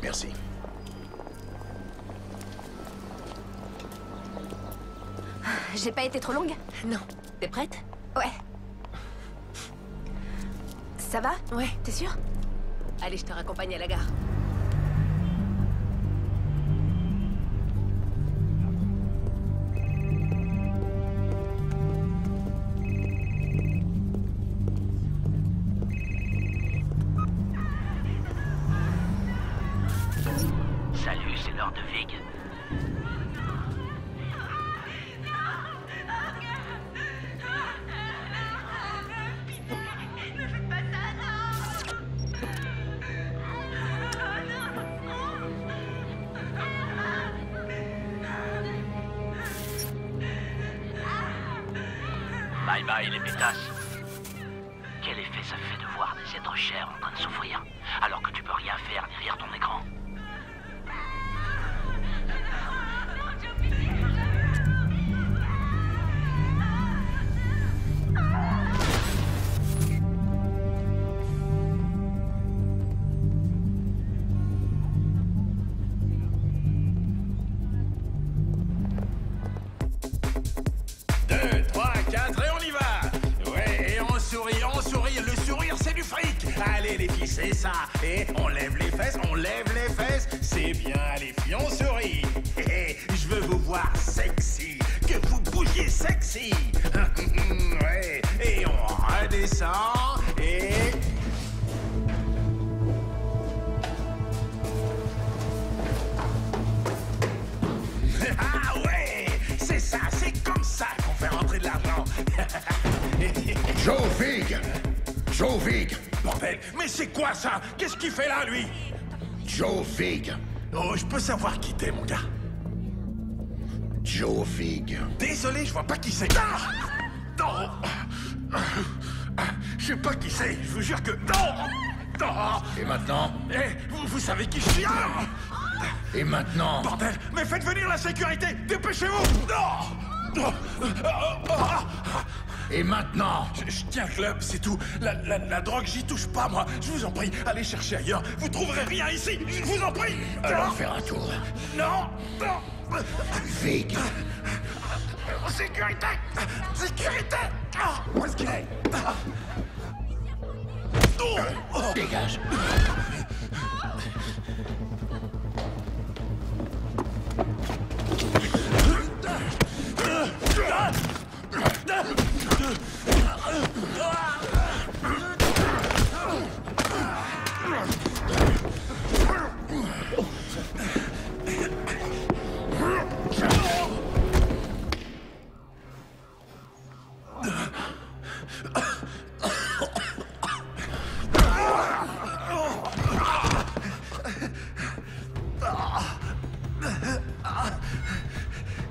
Merci. J'ai pas été trop longue? Non. T'es prête? Ouais. Ça va? Ouais. T'es sûre? Allez, je te raccompagne à la gare. Salut, c'est l'heure de Vig. Bye bye les pétasses. Quel effet ça fait de voir des êtres chers en train de souffrir, alors que tu peux rien faire derrière ton écran? C'est ça. Et on lève les fesses. C'est bien, les filles, on sourit. Je veux vous voir sexy. Que vous bougiez sexy. Ouais. Et on redescend. Et... Ah ouais. C'est ça, c'est comme ça qu'on fait rentrer de l'argent. Joe Vig. Bordel, mais c'est quoi ça? Qu'est-ce qu'il fait là, lui? Joe Vig. Oh, je peux savoir qui t'es, mon gars? Joe Vig. Désolé, je vois pas qui c'est. Ah non. Je sais pas qui c'est, je vous jure que... Non. Et maintenant? Vous savez qui je suis? Et maintenant? Bordel, mais faites venir la sécurité. Dépêchez-vous. Non. Et maintenant? Je tiens le club, c'est tout. La drogue, j'y touche pas, moi. Je vous en prie, allez chercher ailleurs. Vous trouverez rien ici. Je vous en prie. Allons faire un tour. Non. Vig. Sécurité. Où est-ce qu'il est? Dégage.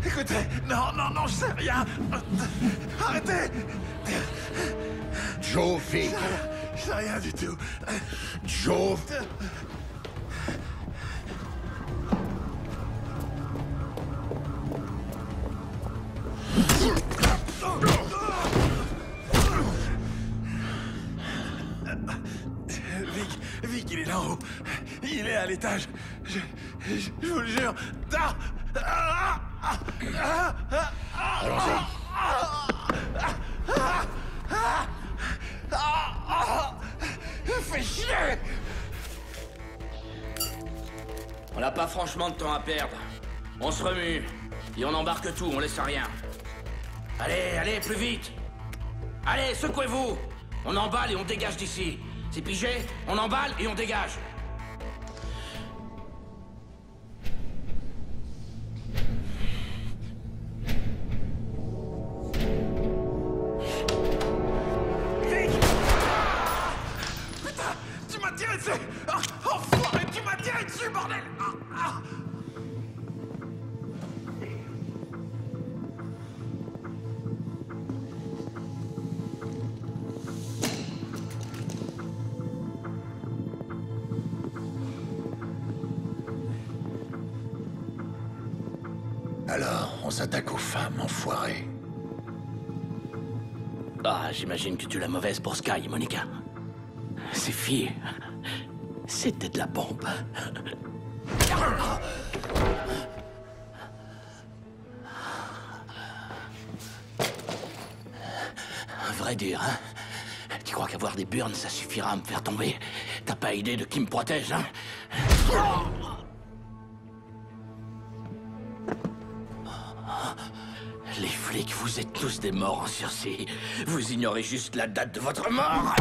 Écoutez, non, je sais rien. Arrêtez. Joe Vig. Je sais rien du tout. Joe. Vic, il est là-haut. Il est à l'étage. Je vous le jure. Allons-y. Fais chier. On n'a pas franchement de temps à perdre. On se remue. Et on embarque tout, on laisse rien. Allez, plus vite. Allez, secouez-vous. On emballe et on dégage d'ici. C'est pigé? On emballe et on dégage. Putain, tu m'as tiré dessus. Enfoiré, tu m'as tiré dessus, bordel. Alors, on s'attaque aux femmes, enfoirées. Ah, j'imagine que tu l'as mauvaise pour Sky, Monica. Ces filles, c'était de la bombe. À vrai dire, hein? Tu crois qu'avoir des burnes, ça suffira à me faire tomber? T'as pas idée de qui me protège, hein? Les flics, vous êtes tous des morts en sursis. Vous ignorez juste la date de votre mort.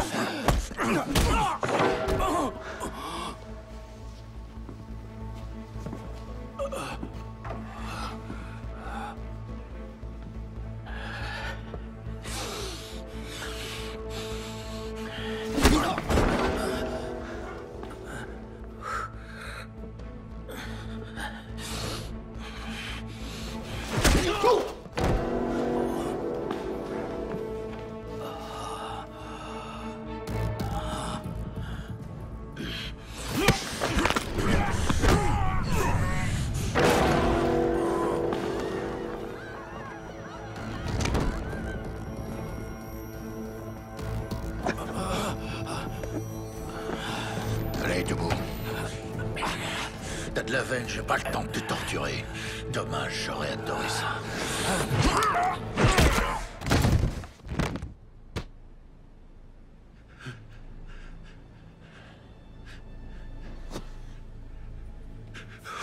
Allez, debout. T'as de la veine, j'ai pas le temps de te torturer. Dommage, j'aurais adoré ça.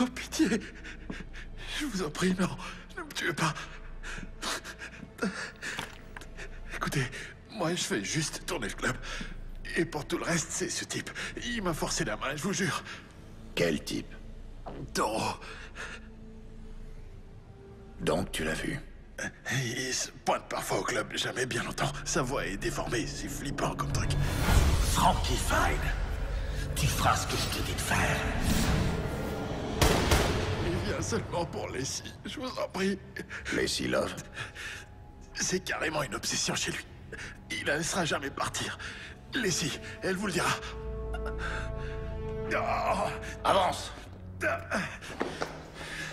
Oh, pitié. Je vous en prie, non. Ne me tuez pas. Écoutez, moi, je fais juste tourner le club. Et pour tout le reste, c'est ce type. Il m'a forcé la main, je vous jure. Quel type? Toro. Donc, tu l'as vu? Il se pointe parfois au club, jamais bien longtemps. Sa voix est déformée, c'est flippant comme truc. Frankie Fine, tu feras ce que je te dis de faire. Il vient seulement pour Lacey, je vous en prie. Lacey Love? C'est carrément une obsession chez lui. Il la laissera jamais partir. Lacey, elle vous le dira. Oh. Avance!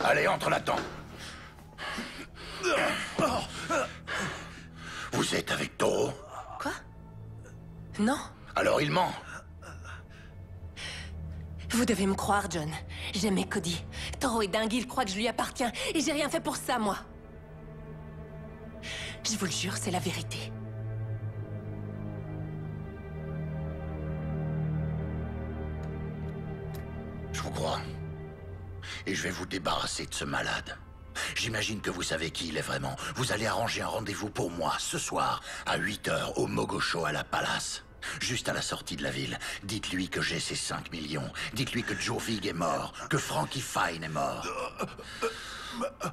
Allez, entre là-dedans. Vous êtes avec Toro? Quoi? Non. Alors il ment. Vous devez me croire, John. J'aimais Cody. Toro est dingue, il croit que je lui appartiens. Et j'ai rien fait pour ça, moi. Je vous le jure, c'est la vérité. Je vous crois. Et je vais vous débarrasser de ce malade. J'imagine que vous savez qui il est vraiment. Vous allez arranger un rendez-vous pour moi, ce soir, à 8h, au Mogocho à la Palace. Juste à la sortie de la ville. Dites-lui que j'ai ces 5 millions. Dites-lui que Joe Vig est mort, que Frankie Fine est mort.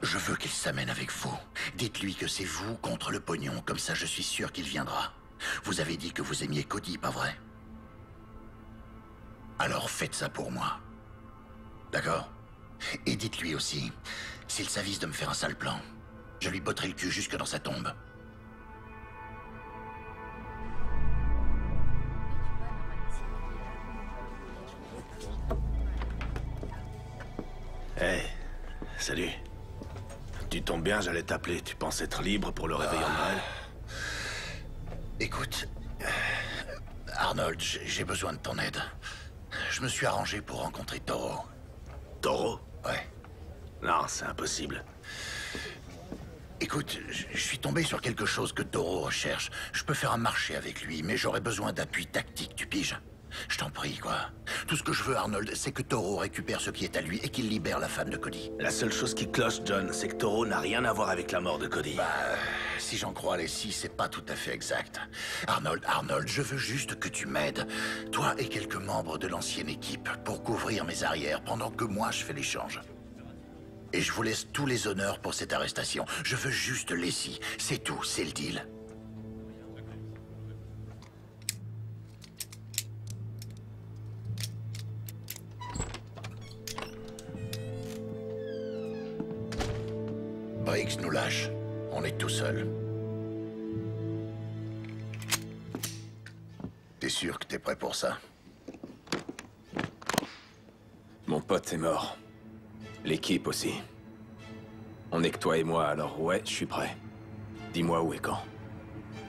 Je veux qu'il s'amène avec vous. Dites-lui que c'est vous contre le pognon, comme ça je suis sûr qu'il viendra. Vous avez dit que vous aimiez Cody, pas vrai? Alors faites ça pour moi. D'accord? Et dites-lui aussi, s'il s'avise de me faire un sale plan, je lui botterai le cul jusque dans sa tombe. Hey, salut. Tu tombes bien, j'allais t'appeler. Tu penses être libre pour le réveillon de Noël? Écoute, Arnold, j'ai besoin de ton aide. Je me suis arrangé pour rencontrer Toro. Toro? Ouais. Non, c'est impossible. Écoute, je suis tombé sur quelque chose que Toro recherche. Je peux faire un marché avec lui, mais j'aurais besoin d'appui tactique, tu piges? Je t'en prie, quoi. Tout ce que je veux, Arnold, c'est que Toro récupère ce qui est à lui et qu'il libère la femme de Cody. La seule chose qui cloche, John, c'est que Toro n'a rien à voir avec la mort de Cody. Bah, si j'en crois Lacey, c'est pas tout à fait exact. Arnold, je veux juste que tu m'aides. Toi et quelques membres de l'ancienne équipe, pour couvrir mes arrières pendant que moi je fais l'échange. Et je vous laisse tous les honneurs pour cette arrestation. Je veux juste Lacey. C'est tout, c'est le deal. Briggs nous lâche. On est tout seul. T'es sûr que t'es prêt pour ça? Mon pote est mort. L'équipe aussi. On est que toi et moi, alors ouais, je suis prêt. Dis-moi où et quand.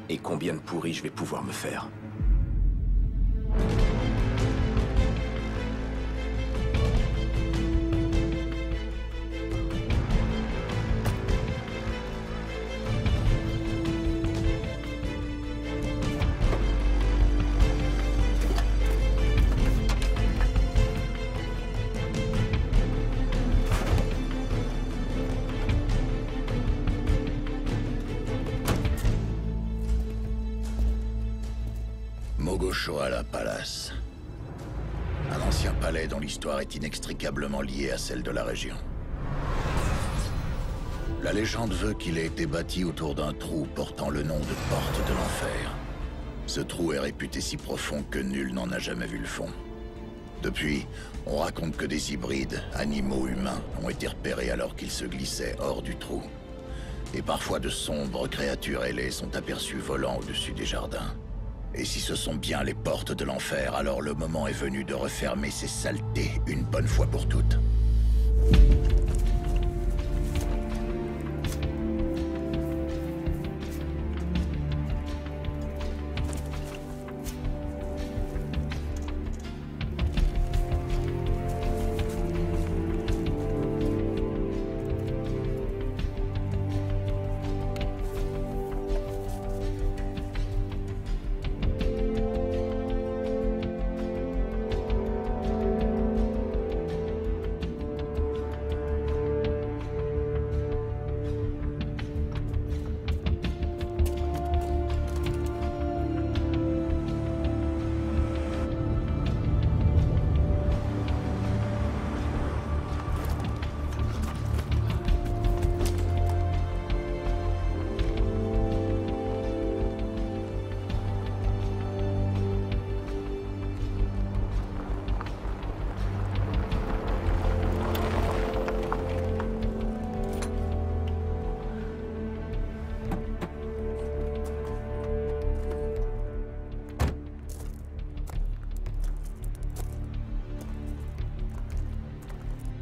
Et combien de pourris je vais pouvoir me faire. Mogoshoala Palace. Un ancien palais dont l'histoire est inextricablement liée à celle de la région. La légende veut qu'il ait été bâti autour d'un trou portant le nom de Porte de l'Enfer. Ce trou est réputé si profond que nul n'en a jamais vu le fond. Depuis, on raconte que des hybrides, animaux humains, ont été repérés alors qu'ils se glissaient hors du trou. Et parfois de sombres créatures ailées sont aperçues volant au-dessus des jardins. Et si ce sont bien les portes de l'enfer, alors le moment est venu de refermer ces saletés une bonne fois pour toutes.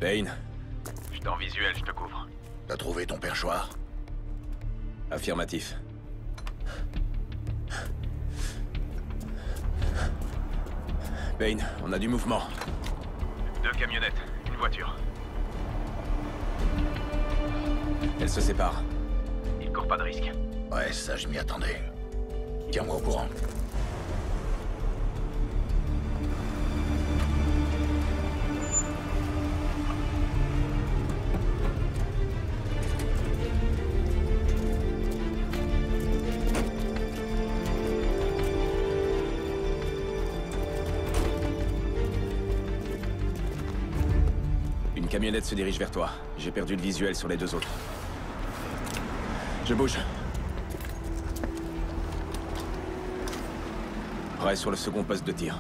Payne. Je suis en visuel, je te couvre. T'as trouvé ton perchoir? Affirmatif. Payne, on a du mouvement. 2 camionnettes, une voiture. Elles se séparent. Ils courent pas de risque. Ouais, ça je m'y attendais. Tiens-moi au courant. Une camionnette se dirige vers toi. J'ai perdu le visuel sur les 2 autres. Je bouge. Prêt sur le second poste de tir.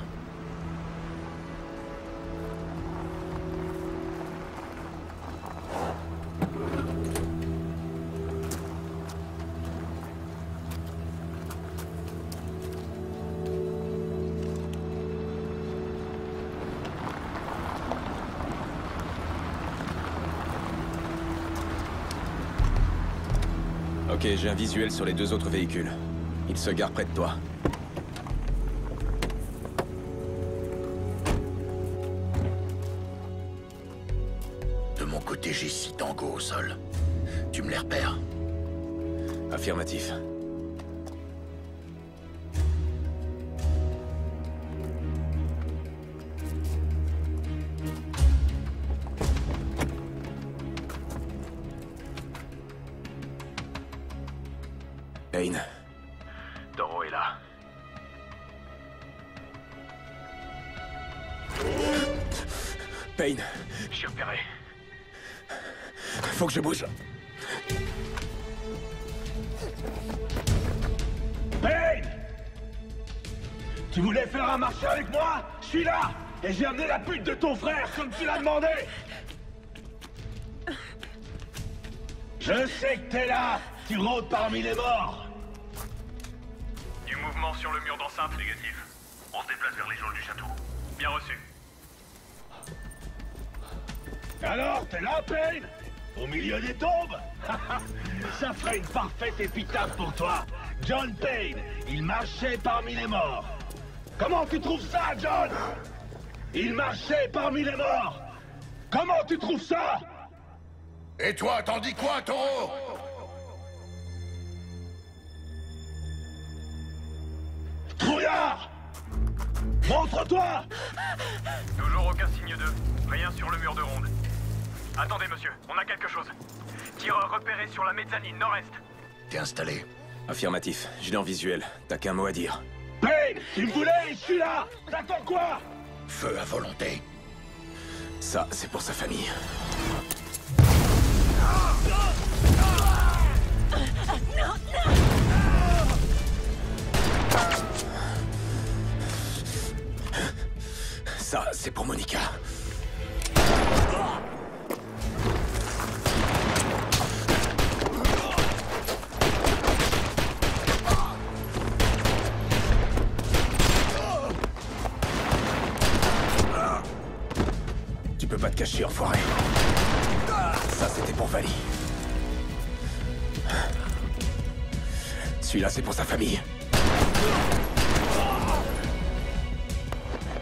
Ok, j'ai un visuel sur les 2 autres véhicules. Ils se garent près de toi. De mon côté, j'ai 6 tangos au sol. Tu me les repères? Affirmatif. Payne. Toro est là. Payne. Je suis repéré. Faut que je bouge. Payne! Tu voulais faire un marché avec moi? Je suis là! Et j'ai amené la pute de ton frère, comme tu l'as demandé! Je sais que t'es là! Tu rôdes parmi les morts! Du mouvement sur le mur d'enceinte, négatif. On se déplace vers les geôles du château. Bien reçu. Alors, t'es là, Payne? Au milieu des tombes. Ça ferait une parfaite épitaphe pour toi. John Payne, il marchait parmi les morts. Comment tu trouves ça, John? Il marchait parmi les morts. Comment tu trouves ça? Et toi, t'en dis quoi, Taureau? Trouillard! Montre-toi! Toujours aucun signe d'eux. Rien sur le mur de ronde. Attendez, monsieur, on a quelque chose. Tireur repéré sur la mezzanine nord-est. T'es installé? Affirmatif, je l'ai en visuel. T'as qu'un mot à dire. Payne, tu me voulais, je suis là! T'attends quoi? Feu à volonté. Ça, c'est pour sa famille. Non, Ça, c'est pour Monica. Tu peux pas te cacher, enfoiré. Ça, c'était pour Vali. Celui-là, c'est pour sa famille.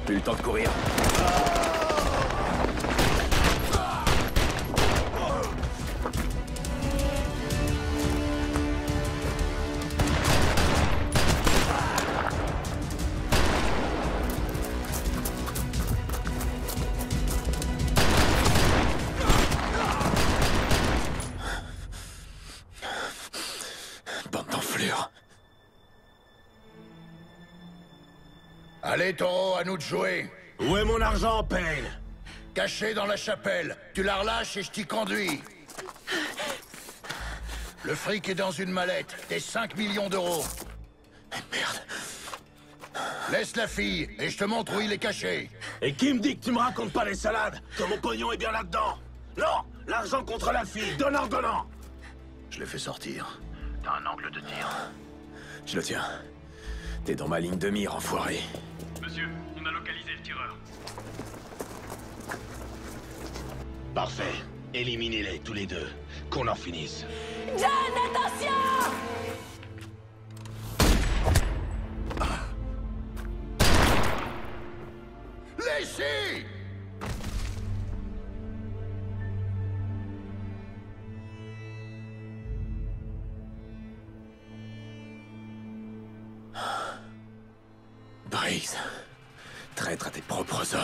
Plus le temps de courir. Bande d'enflures. Allez, Taureau, à nous de jouer. Où est mon argent, Payne? Caché dans la chapelle. Tu la relâches et je t'y conduis. Le fric est dans une mallette. Tes 5 millions d'euros. Merde. Laisse la fille et je te montre où il est caché. Et qui me dit que tu me racontes pas les salades? Que mon pognon est bien là-dedans? Non! L'argent contre la fille, donnant! Je l'ai fait sortir. T'as un angle de tir. Je le tiens. T'es dans ma ligne de mire, enfoiré. Monsieur, on a localisé le tireur. Parfait. Éliminez-les tous les deux. Qu'on en finisse. John, attention! Laissez! Briggs, traître à tes propres hommes.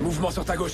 Mouvement sur ta gauche.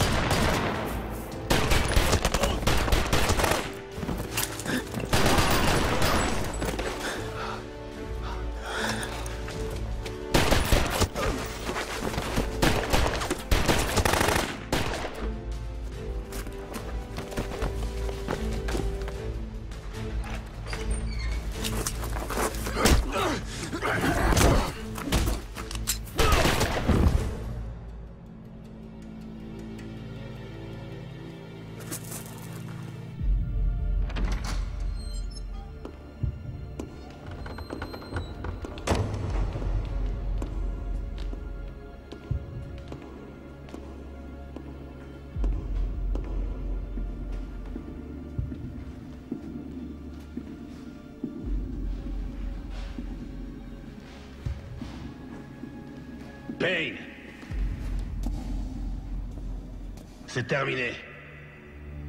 Payne! C'est terminé.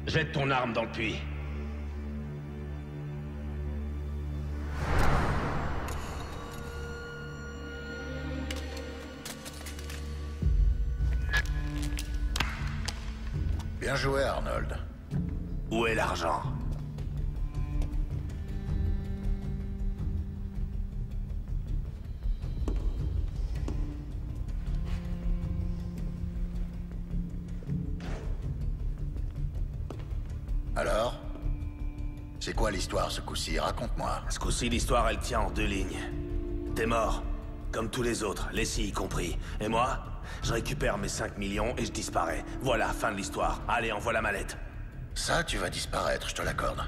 Jette ton arme dans le puits. Bien joué, Arnold. Où est l'argent? Alors? C'est quoi l'histoire ce coup-ci? Raconte-moi. Ce coup-ci, l'histoire, elle tient en deux lignes. T'es mort. comme tous les autres, Leslie y compris. Et moi, je récupère mes 5 millions et je disparais. Voilà, fin de l'histoire. Allez, envoie la mallette. Ça, tu vas disparaître, je te l'accorde.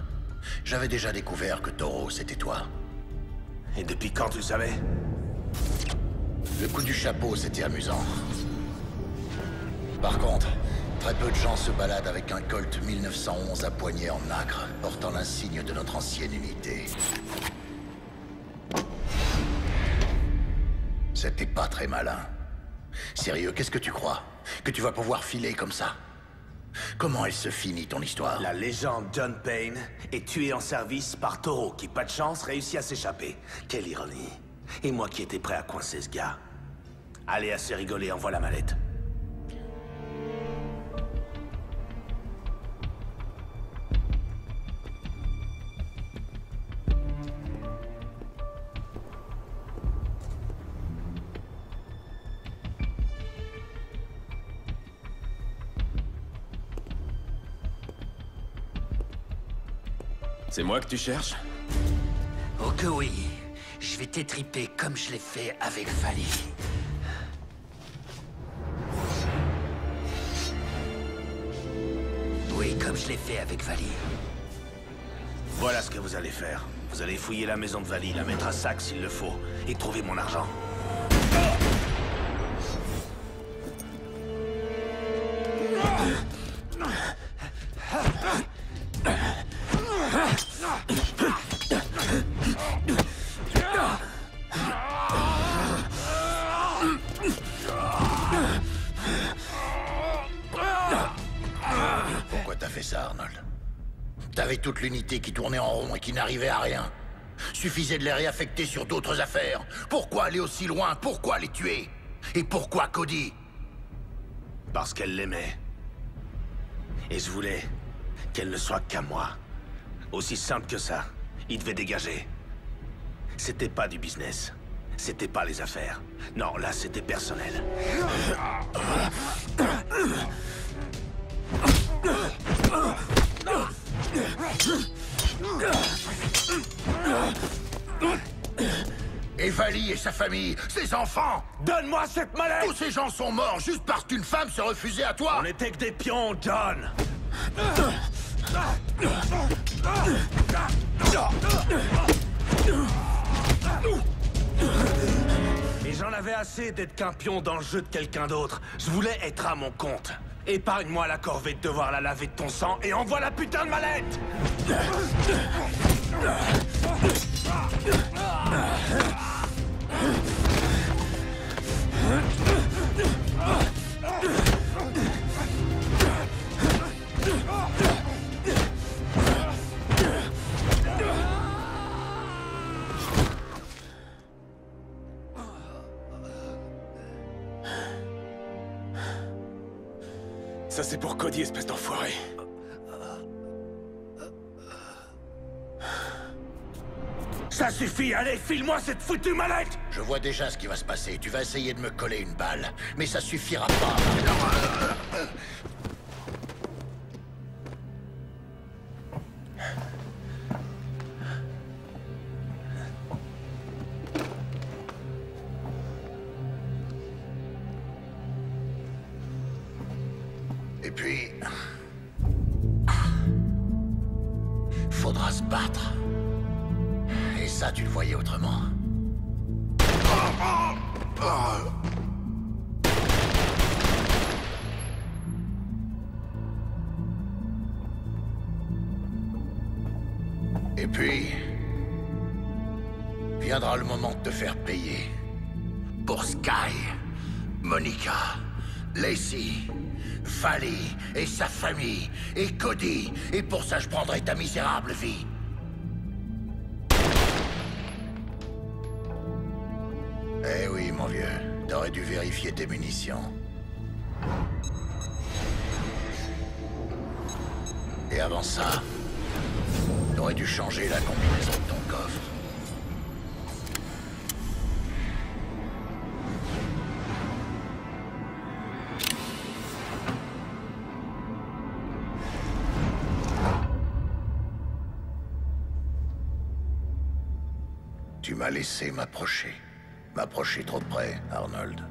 J'avais déjà découvert que Taureau, c'était toi. Et depuis quand tu le savais? Le coup du chapeau, c'était amusant. Par contre, très peu de gens se baladent avec un Colt 1911 à poignée en nacre, portant l'insigne de notre ancienne unité. C'était pas très malin. Sérieux, qu'est-ce que tu crois? Que tu vas pouvoir filer comme ça? Comment elle se finit, ton histoire? La légende John Payne est tué en service par Taureau, qui, pas de chance, réussit à s'échapper. Quelle ironie. Et moi qui étais prêt à coincer ce gars. Allez, assez rigolé, envoie la mallette. C'est moi que tu cherches? Oh que oui. Je vais t'étriper comme je l'ai fait avec Vali. Oui, comme je l'ai fait avec Vali. Voilà ce que vous allez faire. Vous allez fouiller la maison de Vali, la mettre à sac s'il le faut, et trouver mon argent. Pourquoi t'as fait ça, Arnold? T'avais toute l'unité qui tournait en rond et qui n'arrivait à rien. Suffisait de les réaffecter sur d'autres affaires. Pourquoi aller aussi loin? Pourquoi les tuer? Et pourquoi Cody? Parce qu'elle l'aimait. Et je voulais qu'elle ne soit qu'à moi. Aussi simple que ça. Il devait dégager. C'était pas du business. C'était pas les affaires. Non, là, c'était personnel. Et Vali et sa famille, ses enfants! Donne-moi cette mallette! Tous ces gens sont morts juste parce qu'une femme se refusait à toi! On n'était que des pions, John! Et j'en avais assez d'être qu'un pion dans le jeu de quelqu'un d'autre. Je voulais être à mon compte. Épargne-moi la corvée de devoir la laver de ton sang et envoie la putain de mallette! Ça, c'est pour Cody, espèce d'enfoiré. Ça suffit, allez, file-moi cette foutue mallette! Je vois déjà ce qui va se passer. Tu vas essayer de me coller une balle. Mais ça suffira pas. Et puis... faudra se battre. Et ça, tu le voyais autrement. Et puis... viendra le moment de te faire payer. Pour Sky, Monica, Lacey, Vali et sa famille, et Cody. Et pour ça, je prendrai ta misérable vie. Eh oui, mon vieux. T'aurais dû vérifier tes munitions. Et avant ça, t'aurais dû changer la combinaison de ton coffre. Tu m'as laissé m'approcher. m'approcher trop de près, Arnold.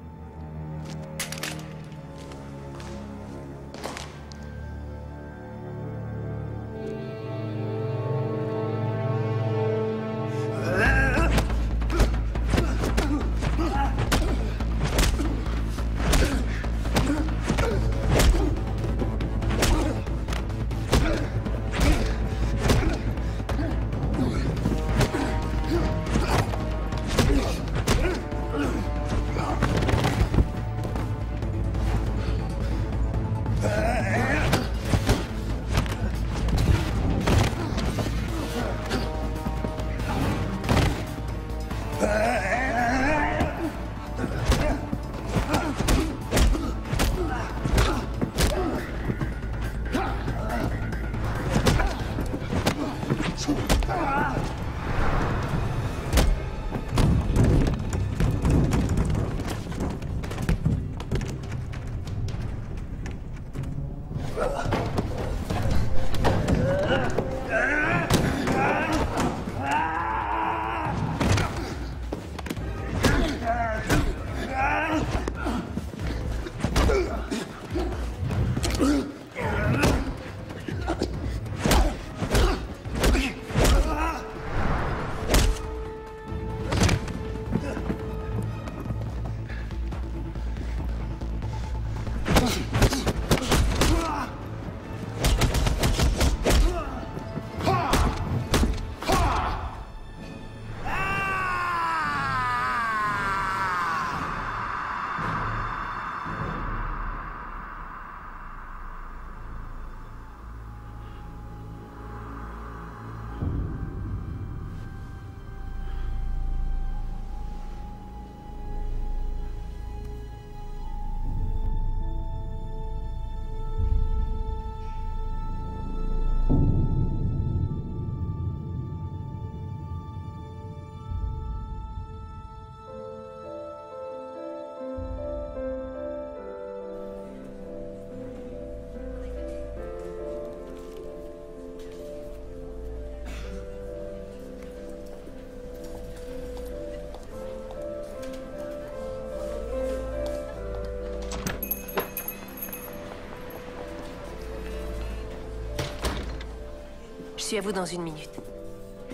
Je suis à vous dans 1 minute.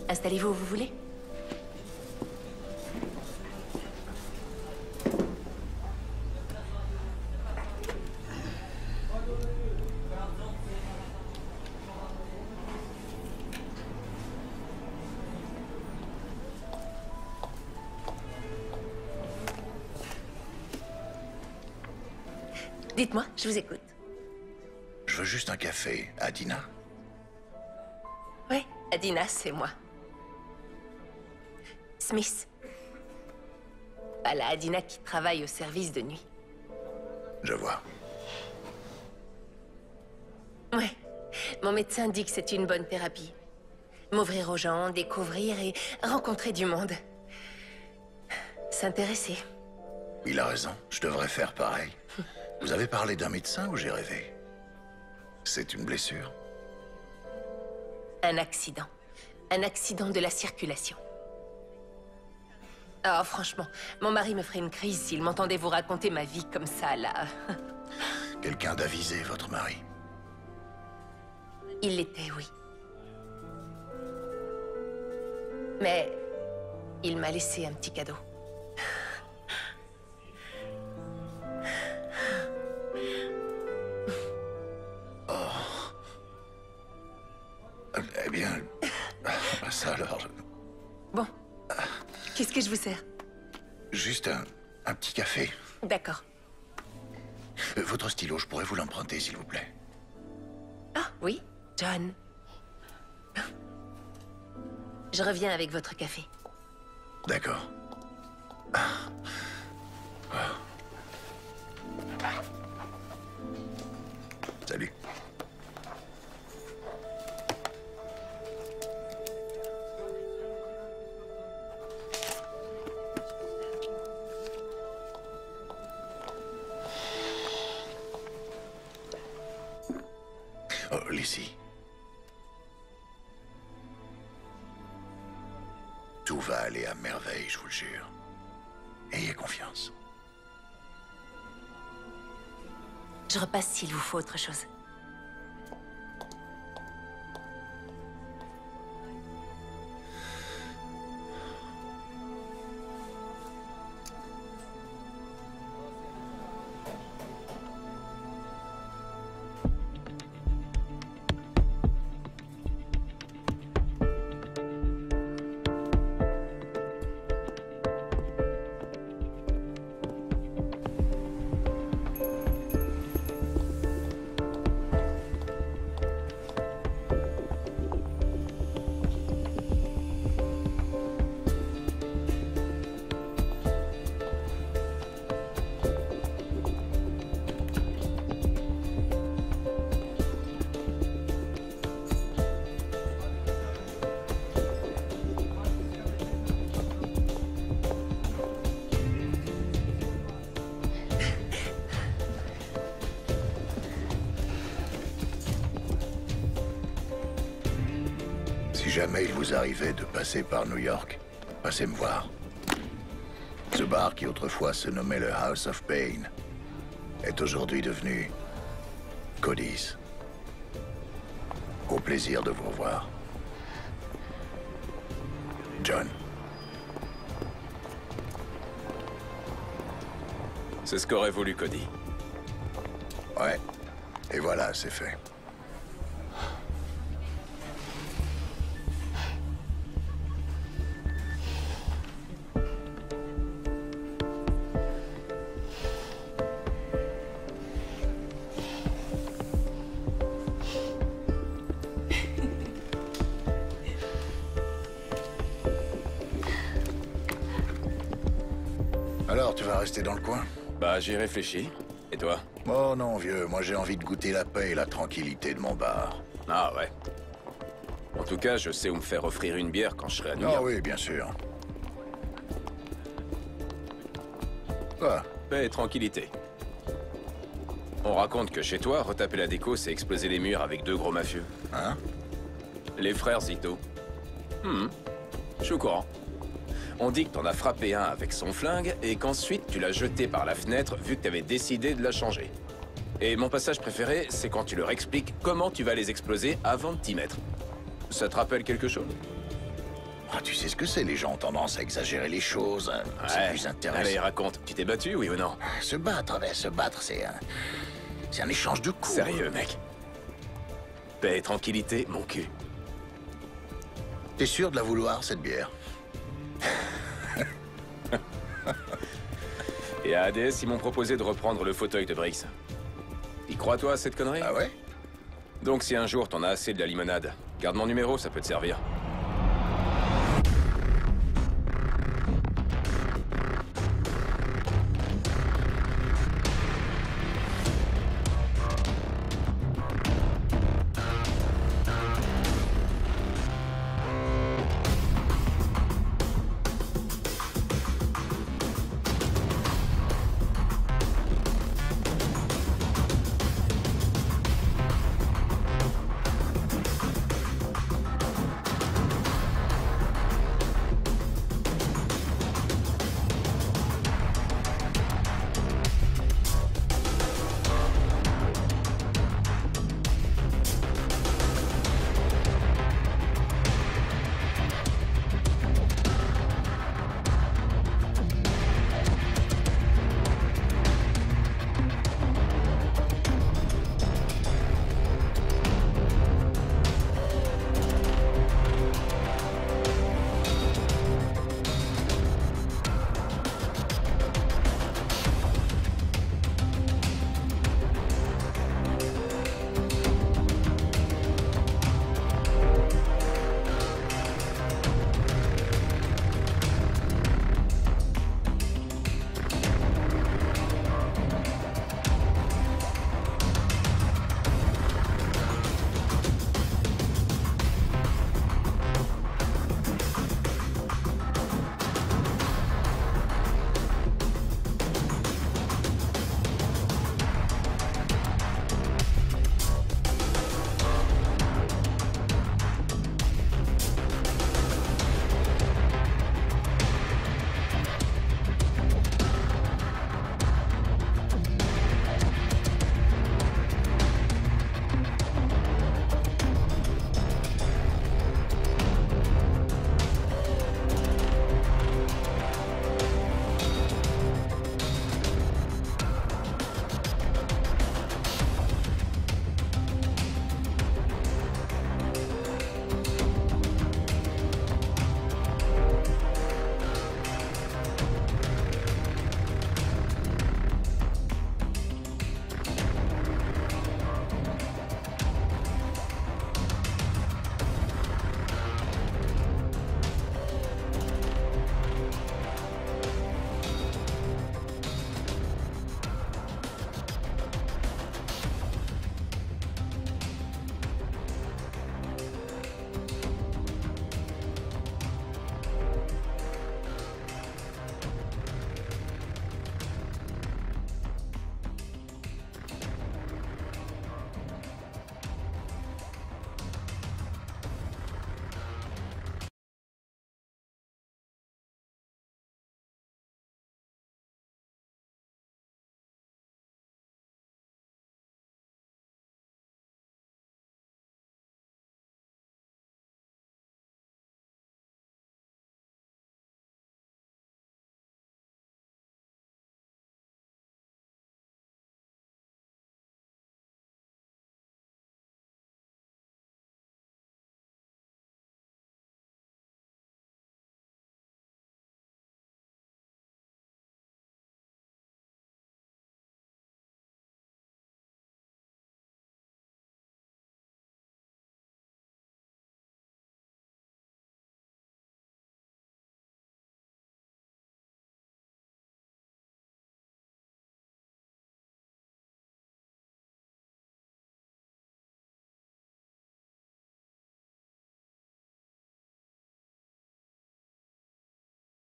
Installez-vous où vous voulez. Dites-moi, je vous écoute. Je veux juste un café, Adina. Oui, Adina, c'est moi. Smith. Pas la Adina qui travaille au service de nuit. Je vois. Ouais. Mon médecin dit que c'est une bonne thérapie. M'ouvrir aux gens, découvrir et rencontrer du monde. S'intéresser. Il a raison, je devrais faire pareil. Vous avez parlé d'un médecin ou j'ai rêvé? C'est une blessure? Un accident. Un accident de la circulation. Oh, franchement, mon mari me ferait une crise s'il m'entendait vous raconter ma vie comme ça, là. Quelqu'un d'avisé, votre mari? Il l'était, oui. Mais il m'a laissé un petit cadeau. Eh bien, ça alors... Bon, qu'est-ce que je vous sers? Juste un petit café. D'accord. Votre stylo, je pourrais vous l'emprunter, s'il vous plaît? Ah, oui, John. Je reviens avec votre café. D'accord. Salut. Oh, Lizzie. Tout va aller à merveille, je vous le jure. Ayez confiance. Je repasse s'il vous faut autre chose. Si jamais il vous arrivait de passer par New York, passez me voir. Ce bar qui autrefois se nommait le House of Pain est aujourd'hui devenu Cody's. Au plaisir de vous revoir. John. C'est ce qu'aurait voulu Cody. Ouais. Et voilà, c'est fait. Alors, tu vas rester dans le coin? Bah, j'y réfléchis. Et toi? Oh non, vieux, moi j'ai envie de goûter la paix et la tranquillité de mon bar. Ah ouais. En tout cas, je sais où me faire offrir une bière quand je serai à New York. Ah oui, bien sûr. Quoi? Paix et tranquillité. On raconte que chez toi, retaper la déco, c'est exploser les murs avec 2 gros mafieux. Hein? Les frères Zito. Je suis au courant. On dit que t'en as frappé un avec son flingue et qu'ensuite tu l'as jeté par la fenêtre vu que t'avais décidé de la changer. Et mon passage préféré, c'est quand tu leur expliques comment tu vas les exploser avant de t'y mettre. Ça te rappelle quelque chose? Ah, tu sais ce que c'est, les gens ont tendance à exagérer les choses. C'est plus intéressant. Allez, raconte. Tu t'es battu, oui ou non? Se battre, c'est un échange de coups. Sérieux, mec. Paix et tranquillité, mon cul. T'es sûr de la vouloir, cette bière? Et à ADS, ils m'ont proposé de reprendre le fauteuil de Briggs. Y crois-toi à cette connerie? Ah ouais? Donc si un jour t'en as assez de la limonade, garde mon numéro, ça peut te servir.